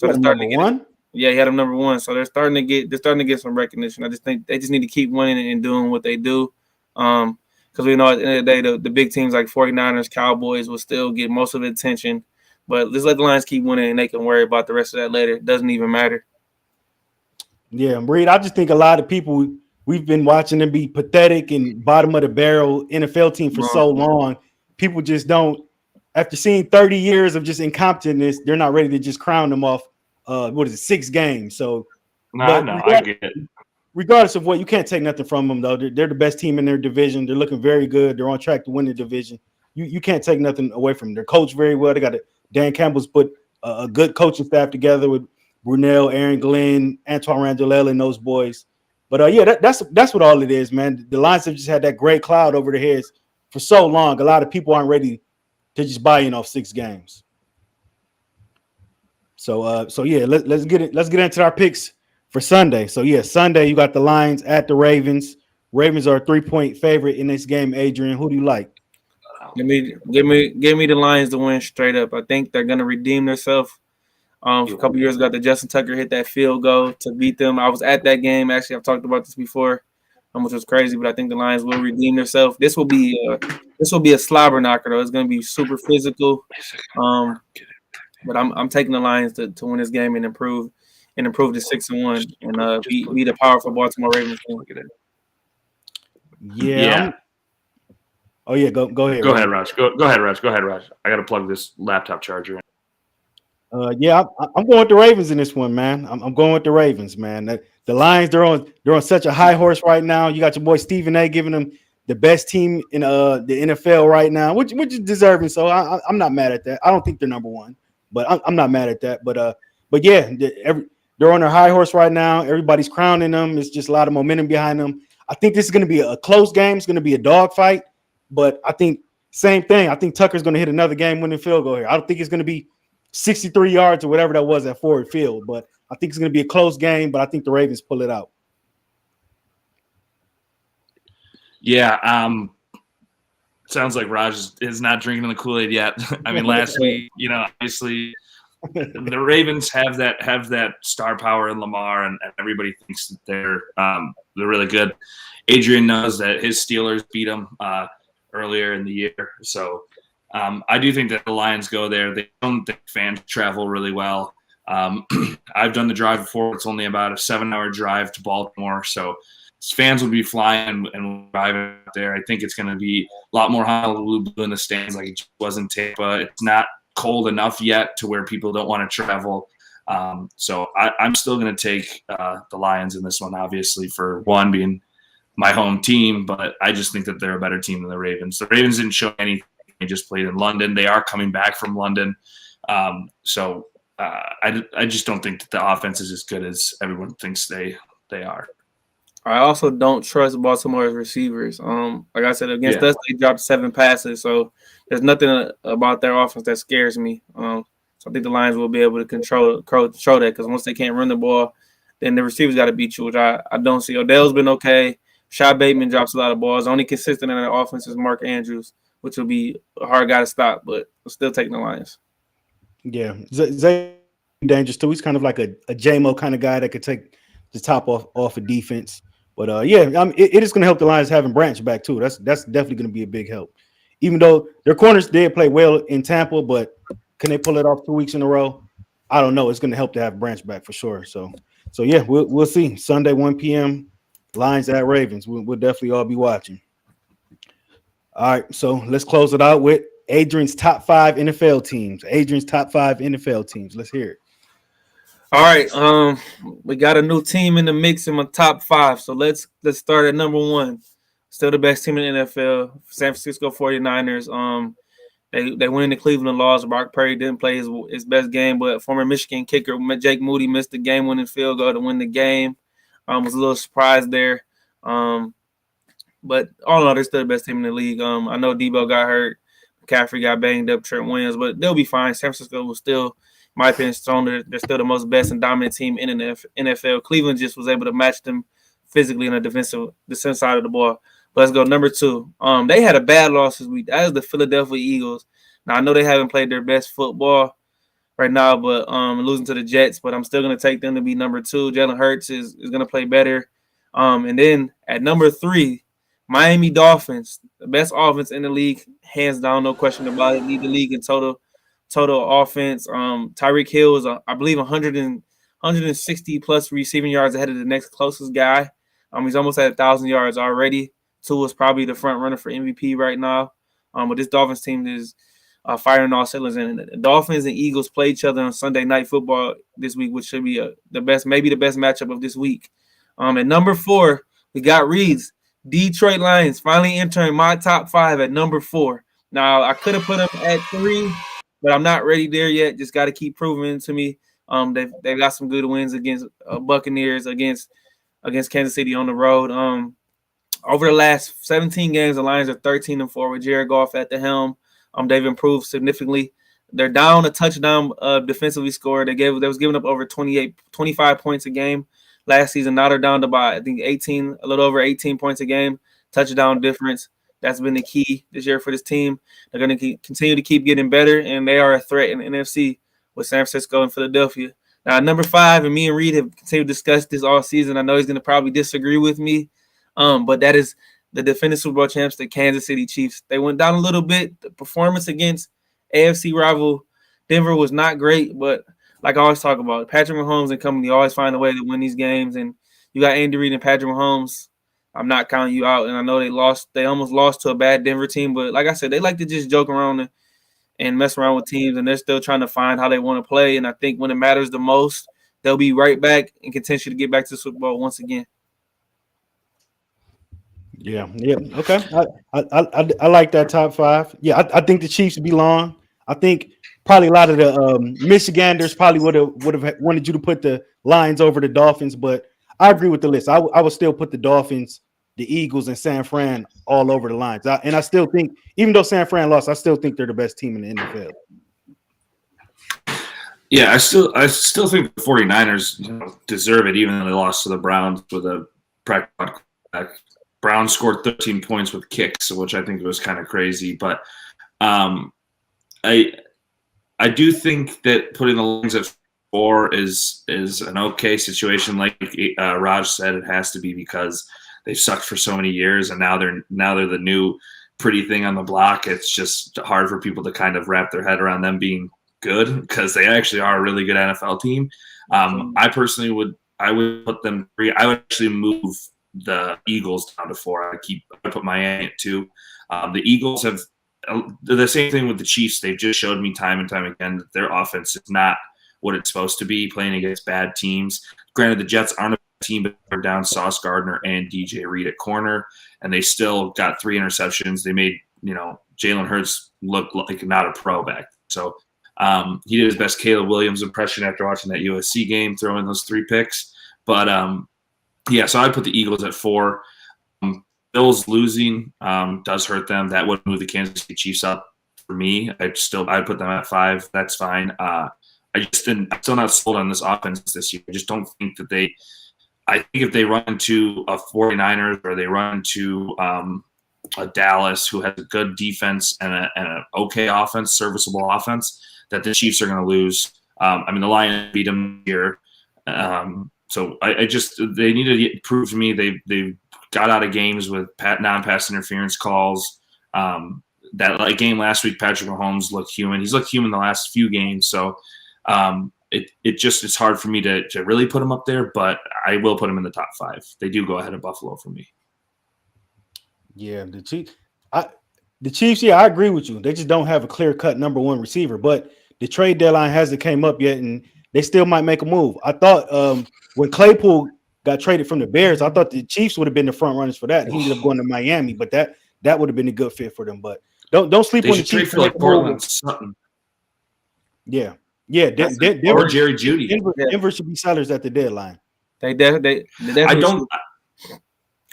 1. Yeah, he had him number 1. So they're starting to get some recognition. I just think they just need to keep winning and doing what they do. Because we know at the end of the day, the big teams like 49ers, Cowboys will still get most of the attention. But let's let the Lions keep winning, and they can worry about the rest of that later. It doesn't even matter. Yeah, Reid, I just think a lot of people, we've been watching them be pathetic and bottom of the barrel NFL team for so long. People just don't, after seeing 30 years of just incompetentness, they're not ready to just crown them off. 6 games. So, I get it. regardless of what, you can't take nothing from them though. They're the best team in their division. They're looking very good. They're on track to win the division. You can't take nothing away from them. They're coached very well. They got Dan Campbell's put a good coaching staff together with Brunel, Aaron Glenn, Antoine Randall, and those boys. But yeah, that's what all it is, man. The Lions have just had that gray cloud over their heads for so long. A lot of people aren't ready to just buy in off 6 games. So yeah, let's get into our picks for Sunday. So yeah, Sunday you got the Lions at the Ravens. Ravens are a 3-point favorite in this game. Adrian, who do you like? Give me the Lions to win straight up. I think they're gonna redeem themselves. A couple years ago, Justin Tucker hit that field goal to beat them. I was at that game. Actually, I've talked about this before, which was crazy. But I think the Lions will redeem themselves. This will be a slobber knocker, though. It's going to be super physical. But I'm taking the Lions to win this game and improve to 6-1 and beat a powerful Baltimore Ravens team. Yeah. Oh yeah, go ahead. Go ahead, Raj. Go ahead, Raj. I got to plug this laptop charger in. Yeah, I'm going with the Ravens in this one, man. I'm going with the Ravens, man. The Lions, they're on such a high horse right now. You got your boy Stephen A. giving them the best team in the NFL right now, which is deserving. So I'm not mad at that. I don't think they're number one, but I'm not mad at that. But yeah, they're on their high horse right now. Everybody's crowning them. It's just a lot of momentum behind them. I think this is going to be a close game. It's going to be a dogfight, but I think same thing. I think Tucker's going to hit another game-winning field goal here. I don't think it's going to be 63 yards or whatever that was at Ford Field, but I think it's going to be a close game, but I think the Ravens pull it out. Yeah, sounds like Raj is not drinking the Kool-Aid yet. I mean, last week, obviously the Ravens have that star power in Lamar, and everybody thinks that they're really good. Adrian knows that his Steelers beat him earlier in the year, so I do think that the Lions go there. They don't think fans travel really well. I've done the drive before. It's only about a 7-hour drive to Baltimore, so fans will be flying and driving out there. I think it's going to be a lot more Honolulu blue in the stands like it just was in Tampa. It's not cold enough yet to where people don't want to travel. So I'm still going to take the Lions in this one, obviously, for one being my home team, but I just think that they're a better team than the Ravens. The Ravens didn't show anything. They just played in London. They are coming back from London. So I just don't think that the offense is as good as everyone thinks they are. I also don't trust Baltimore's receivers. Like I said, against us, they dropped 7 passes. So there's nothing about their offense that scares me. So I think the Lions will be able to control that because once they can't run the ball, then the receivers got to beat you, which I don't see. Odell's been okay. Shy Bateman drops a lot of balls. Only consistent in their offense is Mark Andrews, which will be a hard guy to stop, but I'm still taking the Lions. Yeah, Zay dangerous too. He's kind of like a J-Mo kind of guy that could take the top off of defense. But yeah, it is going to help the Lions having Branch back too. That's definitely going to be a big help. Even though their corners did play well in Tampa, but can they pull it off 2 weeks in a row? I don't know. It's going to help to have Branch back for sure. So yeah, we'll see. Sunday 1 p.m. Lions at Ravens. We'll definitely all be watching. All right, so let's close it out with Adrian's top 5 NFL teams. Let's hear it. All right, we got a new team in the mix in my top 5. So let's start at number 1. Still the best team in the NFL, San Francisco 49ers. They went into Cleveland, lost. Brock Purdy didn't play his best game, but former Michigan kicker Jake Moody missed the game-winning field goal to win the game. Was a little surprised there. But all in all, they're still the best team in the league. I know Debo got hurt. McCaffrey got banged up. Trent Williams, but they'll be fine. San Francisco will still, in my opinion, stronger. They're still the most best and dominant team in the NFL. Cleveland just was able to match them physically in the defensive side of the ball. But let's go number 2. They had a bad loss this week. That is the Philadelphia Eagles. Now, I know they haven't played their best football right now, but losing to the Jets, but I'm still going to take them to be number 2. Jalen Hurts is going to play better. And then at number 3, Miami Dolphins, the best offense in the league, hands down, no question about it. Lead the league in total offense. Tyreek Hill is, I believe, 160-plus receiving yards ahead of the next closest guy. He's almost at 1,000 yards already. Tua is probably the front runner for MVP right now. But this Dolphins team is firing all cylinders. And the Dolphins and Eagles play each other on Sunday Night Football this week, which should be maybe the best matchup of this week. At number 4, we got Reid's Detroit Lions finally entering my top 5 at number 4. Now, I could have put them at 3, but I'm not ready there yet. Just got to keep proving it to me. They've got some good wins against Buccaneers, against Kansas City on the road. Over the last 17 games, the Lions are 13-4 with Jared Goff at the helm. They've improved significantly. They're down a touchdown defensively scored. They was giving up over 25 points a game last season. Now they're down to about, I think, a little over 18 points a game. Touchdown difference. That's been the key this year for this team. They're going to continue to keep getting better, and they are a threat in the NFC with San Francisco and Philadelphia. Now, number 5, and me and Reid have continued to discuss this all season. I know he's going to probably disagree with me, but that is the defending Super Bowl champs, the Kansas City Chiefs. They went down a little bit. The performance against AFC rival Denver was not great, but like I always talk about, Patrick Mahomes and company always find a way to win these games. And you got Andy Reid and Patrick Mahomes. I'm not counting you out. And I know they almost lost to a bad Denver team, but like I said, they like to just joke around and mess around with teams, and they're still trying to find how they want to play. And I think when it matters the most, they'll be right back in contention to get back to the Super Bowl once again. Yeah. Okay. I like that top 5. Yeah, I think the Chiefs belong. I think probably a lot of the Michiganders probably would have wanted you to put the Lions over the Dolphins, but I agree with the list. I would still put the Dolphins, the Eagles, and San Fran all over the Lions. And I still think, even though San Fran lost, I still think they're the best team in the NFL. Yeah, I still think the 49ers deserve it, even though they lost to the Browns with a practice quarterback. Browns scored 13 points with kicks, which I think was kind of crazy. But I do think that putting the Lions at 4 is an okay situation. Like Raaj said, it has to be because they've sucked for so many years, and now they're the new pretty thing on the block. It's just hard for people to kind of wrap their head around them being good because they actually are a really good NFL team. I personally would put them 3. I would actually move the Eagles down to 4. I put Miami at 2. The Eagles have the same thing with the Chiefs. They've just showed me time and time again that their offense is not what it's supposed to be, playing against bad teams. Granted, the Jets aren't a bad team, but they're down Sauce Gardner and DJ Reed at corner, and they still got 3 interceptions. They made Jalen Hurts look like not a pro back. So he did his best Caleb Williams impression after watching that USC game, throwing those 3 picks. But yeah, so I'd put the Eagles at 4. Bills losing does hurt them. That would move the Kansas City Chiefs up for me. I'd put them at 5. That's fine. I'm still not sold on this offense this year. I just don't think that I think if they run into a 49ers or they run into a Dallas who has a good defense and an okay offense, serviceable offense, that the Chiefs are going to lose. The Lions beat them here. So they need to prove to me they got out of games with non-pass interference calls. That game last week, Patrick Mahomes looked human. He's looked human the last few games. So it's hard for me to really put him up there, but I will put him in the top 5. They do go ahead of Buffalo for me. Yeah, the Chiefs. Yeah, I agree with you. They just don't have a clear-cut number 1 receiver. But the trade deadline hasn't came up yet, and they still might make a move. I thought when Claypool got traded from the Bears, I thought the Chiefs would have been the front runners for that. He ended up going to Miami, but that would have been a good fit for them. But don't sleep on the Chiefs. For like Portland, something. Yeah. Denver, or Jerry Jeudy. Denver should be sellers at the deadline. They definitely. I don't.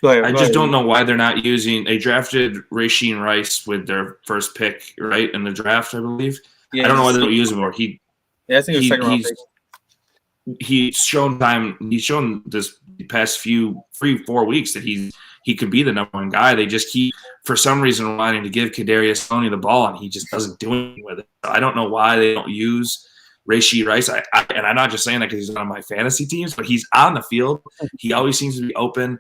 Go ahead. I just don't know why they're not using. They drafted Rasheen Rice with their first pick, right, in the draft, I believe. Yeah, I don't know why they don't use him more. I think it's second round pick. He's shown time. He's shown this past 3-4 weeks that he could be the number 1 guy. They just keep, for some reason, wanting to give Kadarius Toney the ball, and he just doesn't do anything with it. I don't know why they don't use Rashee Rice. And I'm not just saying that because he's on my fantasy teams, but he's on the field. He always seems to be open.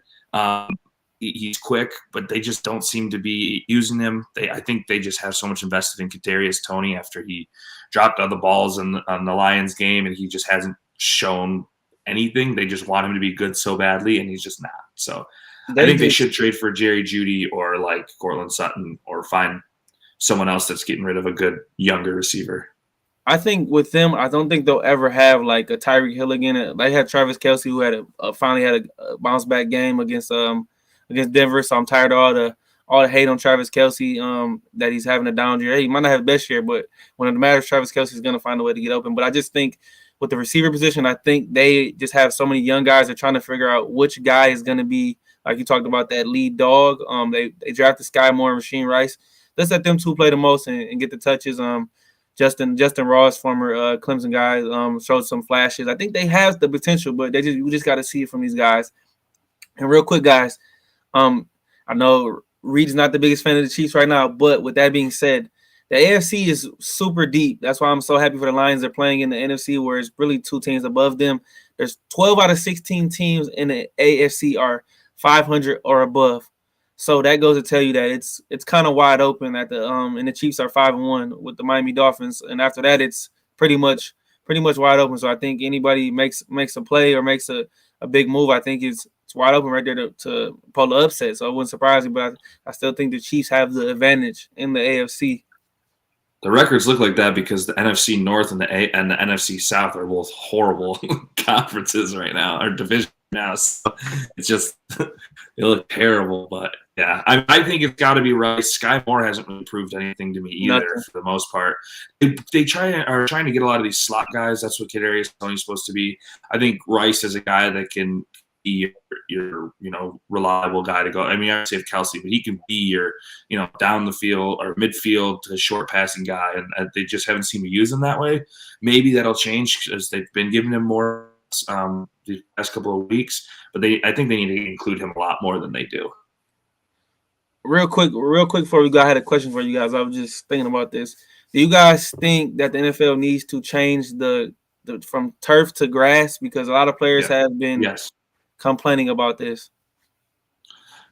He's quick, but they just don't seem to be using him. I think they just have so much invested in Kadarius Toney after he dropped other balls on the Lions game, and he just hasn't shown anything. They just want him to be good so badly, and he's just not. So I think they should trade for Jerry Jeudy or like Cortland Sutton or find someone else that's getting rid of a good younger receiver. I think with them, I don't think they'll ever have like a Tyreek Hill again. They had Travis Kelce, who had finally had a bounce back game against Denver. So I'm tired of all the hate on Travis Kelce that he's having a down year. Hey, he might not have the best year, but when it matters, Travis Kelce is going to find a way to get open. But I just think with the receiver position, I think they just have so many young guys. They're trying to figure out which guy is going to be, like you talked about, that lead dog. They drafted Sky Moore and Rasheem Rice. Let's let them two play the most and get the touches. Justin Ross, former Clemson guy, showed some flashes. I think they have the potential, but we just got to see it from these guys. And real quick, guys, I know Reid's not the biggest fan of the Chiefs right now, but with that being said, the AFC is super deep. That's why I'm so happy for the Lions. They're playing in the NFC, where it's really two teams above them. There's 12 out of 16 teams in the AFC are 500 or above. So that goes to tell you that it's kind of wide open at the and the Chiefs are 5-1 with the Miami Dolphins, and after that it's pretty much wide open. So I think anybody makes a play or makes a big move, I think it's wide open right there to pull the upset. So it wouldn't surprise me, but I still think the Chiefs have the advantage in the AFC. The records look like that because the NFC North and the NFC South are both horrible conferences right now, or division now. So it's just they look terrible. But yeah, I think it's got to be Rice. Sky Moore hasn't really proved anything to me either. For the most part, they are trying to get a lot of these slot guys. That's what Kadarius Toney's supposed to be. I think Rice is a guy that can be your reliable guy to go. I mean, I say Kelsey, but he can be your down the field or midfield to short passing guy, and they just haven't seemed to use him that way. Maybe that'll change because they've been giving him more the past couple of weeks, but I think they need to include him a lot more than they do. Real quick before we go, I had a question for you guys. I was just thinking about this. Do you guys think that the NFL needs to change the from turf to grass? Because a lot of players have been complaining about this.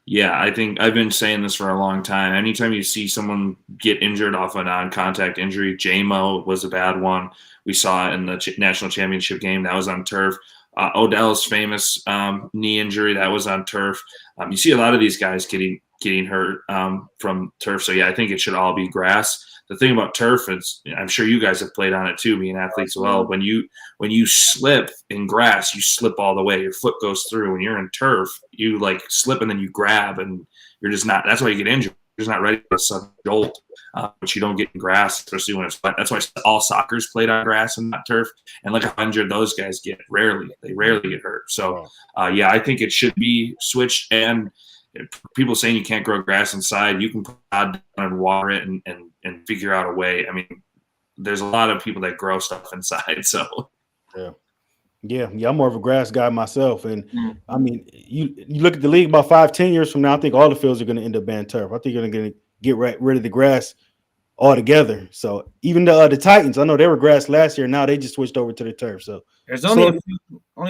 Yeah, I think I've been saying this for a long time. Anytime you see someone get injured off a non-contact injury, J-Mo was a bad one. We saw it in the national championship game. That was on turf. Odell's famous knee injury, that was on turf. You see a lot of these guys getting hurt from turf. So, yeah, I think it should all be grass. The thing about turf is, I'm sure you guys have played on it too, being athletes as well. When you slip in grass, you slip all the way. Your foot goes through. When you're in turf, you like slip and then you grab, and you're just not. That's why you get injured. You're just not ready for a sudden jolt, which you don't get in grass, especially when it's wet. That's why all soccer's played on grass and not turf. And look how injured those guys get. They rarely get hurt. So, yeah, I think it should be switched. And people saying you can't grow grass inside, you can put it down and water it and figure out a way. I mean, there's a lot of people that grow stuff inside. So yeah, I'm more of a grass guy myself. And I mean, you look at the league about 5-10 years from now, I think all the fields are going to end up being turf. I think you're going to get rid of the grass altogether. So even the Titans, I know they were grass last year. Now they just switched over to the turf. So there's only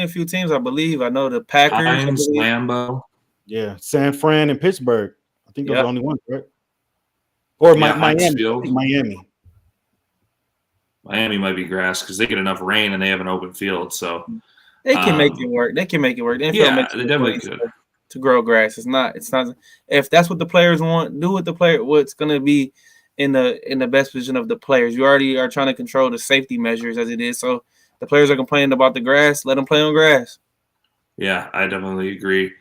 a few teams, I believe. I know the Packers, Lions, Lambeau. Yeah, San Fran and Pittsburgh. I think those are the only ones, right? Or Miami. Miami might be grass because they get enough rain and they have an open field, so they can make it work. They definitely could to grow grass. It's not. If that's what the players want, do what the player. What's going to be in the best position of the players. You already are trying to control the safety measures as it is. So the players are complaining about the grass. Let them play on grass. Yeah, I definitely agree.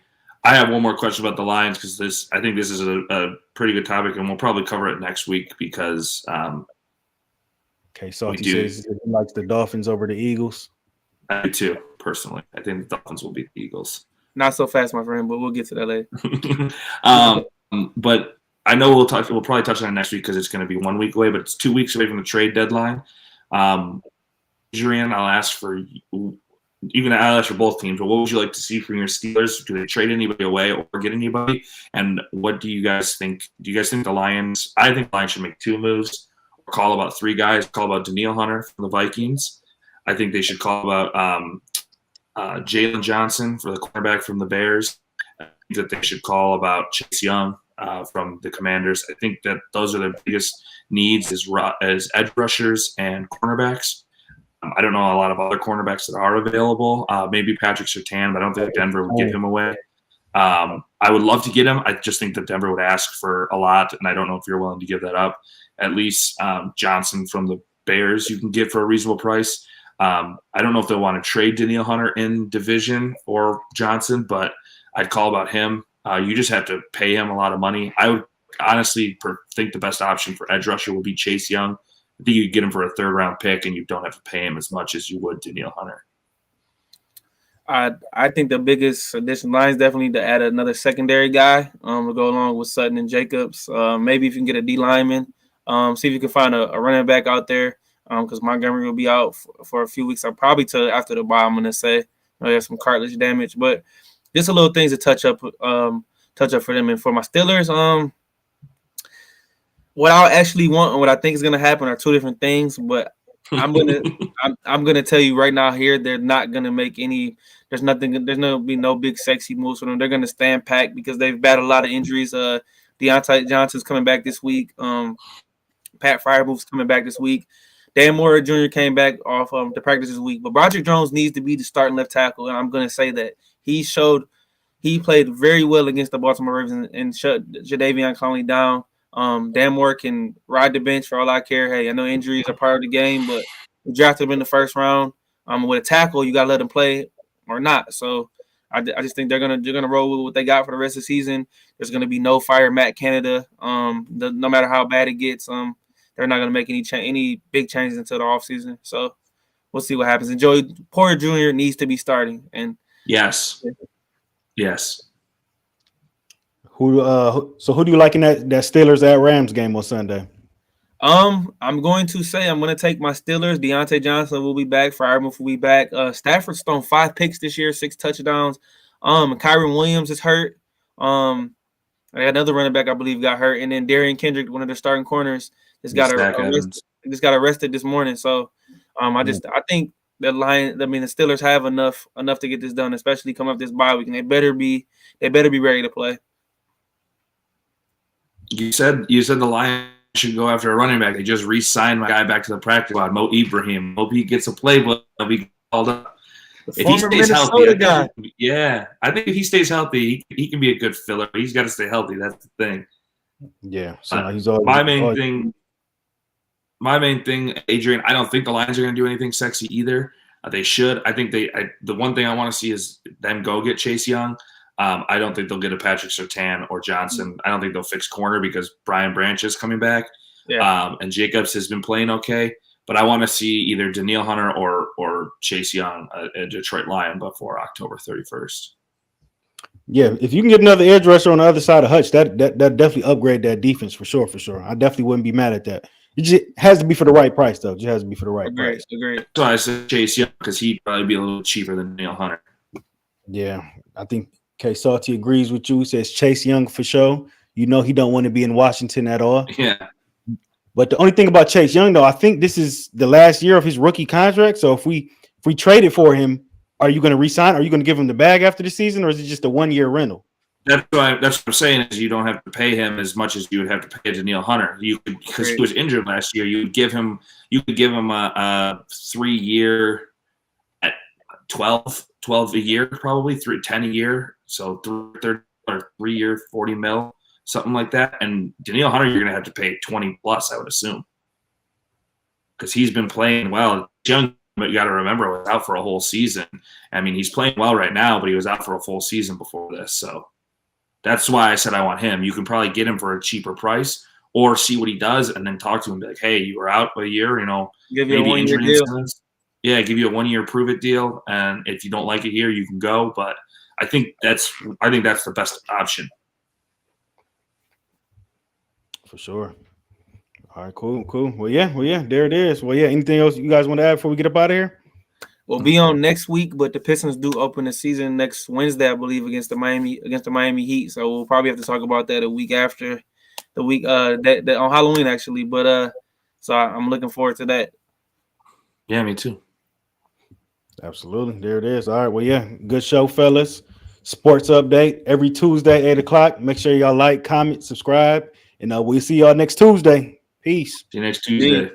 I have one more question about the Lions because I think this is a pretty good topic, and we'll probably cover it next week because. Okay, so he says he likes the Dolphins over the Eagles. I do too, personally. I think the Dolphins will beat the Eagles. Not so fast, my friend, but we'll get to that later. But I know we'll probably touch on it next week because it's going to be 1 week away, but it's 2 weeks away from the trade deadline. Adrian, I'll ask for both teams, but what would you like to see from your Steelers? Do they trade anybody away or get anybody? And what do you guys think? Do you guys think the Lions – I think the Lions should make 2 moves. Call about 3 guys. Call about Danielle Hunter from the Vikings. I think they should call about Jalen Johnson for the cornerback from the Bears. I think that they should call about Chase Young from the Commanders. I think that those are their biggest needs as edge rushers and cornerbacks. I don't know a lot of other cornerbacks that are available. Maybe Patrick Surtain, but I don't think Denver would give him away. I would love to get him. I just think that Denver would ask for a lot, and I don't know if you're willing to give that up. At least Johnson from Bears you can get for a reasonable price. I don't know if they'll want to trade Danielle Hunter in division or Johnson, but I'd call about him. You just have to pay him a lot of money. I would honestly think the best option for edge rusher would be Chase Young. I think you could get him for a third-round pick, and you don't have to pay him as much as you would Danielle Hunter. I think the biggest addition line is definitely to add another secondary guy to go along with Sutton and Jacobs. Maybe if you can get a D lineman, see if you can find a running back out there because Montgomery will be out for a few weeks. I'll probably till after the bye, I'm going to say. There's some cartilage damage, but just a little things to touch up for them. And for my Steelers, what I actually want and what I think is going to happen are two different things, but I'm gonna tell you right now here, they're not gonna make any. There's gonna be no big sexy moves for them. They're gonna stand packed because they've battled a lot of injuries. Deontay Johnson's coming back this week. Pat Fryermuth's coming back this week. Dan Moore Jr. came back off to practice this week. But Broderick Jones needs to be the starting left tackle, and I'm gonna say that he played very well against the Baltimore Ravens and shut Jadeveon Clowney down. Dan Moore can ride the bench for all I care. Hey, I know injuries are part of the game, but we drafted him in the first round. With a tackle, you gotta let him play or not. So I just think they're gonna roll with what they got for the rest of the season. There's gonna be no fire Matt Canada. No matter how bad it gets, they're not gonna make any big changes until the offseason. So we'll see what happens. And Joey Porter Jr. needs to be starting. And yes. So who do you like in that Steelers at Rams game on Sunday? I'm going to take my Steelers. Deontay Johnson will be back. Fryermuth will be back. Stafford's thrown 5 picks this year, 6 touchdowns. Kyron Williams is hurt. I got another running back I believe got hurt, and then Darian Kendrick, one of their starting corners, just got arrested this morning. So I think the Steelers have enough to get this done, especially coming up this bye week, and they better be ready to play. You said the Lions should go after a running back. They just re-signed my guy back to the practice squad, Mo Ibrahim. Hope he gets a playbook. He'll be called up. If he stays healthy, I think if he stays healthy, he can be a good filler. But he's got to stay healthy. That's the thing. Yeah. So he's always, my main thing, Adrian. I don't think the Lions are going to do anything sexy either. They should. I think the one thing I want to see is them go get Chase Young. I don't think they'll get a Patrick Surtain or Johnson. I don't think they'll fix corner because Brian Branch is coming back. Yeah. And Jacobs has been playing okay. But I want to see either Danielle Hunter or Chase Young, a Detroit Lion, before October 31st. Yeah, if you can get another edge rusher on the other side of Hutch, that definitely upgrade that defense for sure. I definitely wouldn't be mad at that. It just has to be for the right price, though. It just has to be for the right price. Agreed. So I said Chase Young because he'd probably be a little cheaper than Danielle Hunter. Yeah, I think K Salty agrees with you. He says Chase Young for sure. You know he don't want to be in Washington at all. Yeah. But the only thing about Chase Young, though, I think this is the last year of his rookie contract. So if we traded for him, are you going to re-sign? Are you going to give him the bag after the season, or is it just a 1-year rental? That's what I'm saying is you don't have to pay him as much as you would have to pay Danielle Hunter. Because he was injured last year. You could give him a 3-year at 12 a year, probably 10 a year. So 3-year, 40 mil, something like that. And Danielle Hunter, you're going to have to pay 20 plus, I would assume, because he's been playing well. Young, but you got to remember, was out for a whole season. I mean, he's playing well right now, but he was out for a full season before this. So that's why I said I want him. You can probably get him for a cheaper price or see what he does and then talk to him and be like, hey, you were out a year, give you a 1-year deal. Yeah, give you a 1-year prove it deal. And if you don't like it here, you can go. But I think that's the best option. For sure. All right, cool. Well, yeah, there it is. Well, yeah, anything else you guys want to add before we get up out of here? We'll be on next week, but the Pistons do open the season next Wednesday, I believe, against the Miami Heat. So we'll probably have to talk about that a week after the week that on Halloween, actually. But so I'm looking forward to that. Yeah, me too. Absolutely. There it is. All right. Well, yeah, good show, fellas. Sports update every Tuesday, 8:00. Make sure y'all like, comment, subscribe, and we'll see y'all next Tuesday. Peace. See you next Tuesday.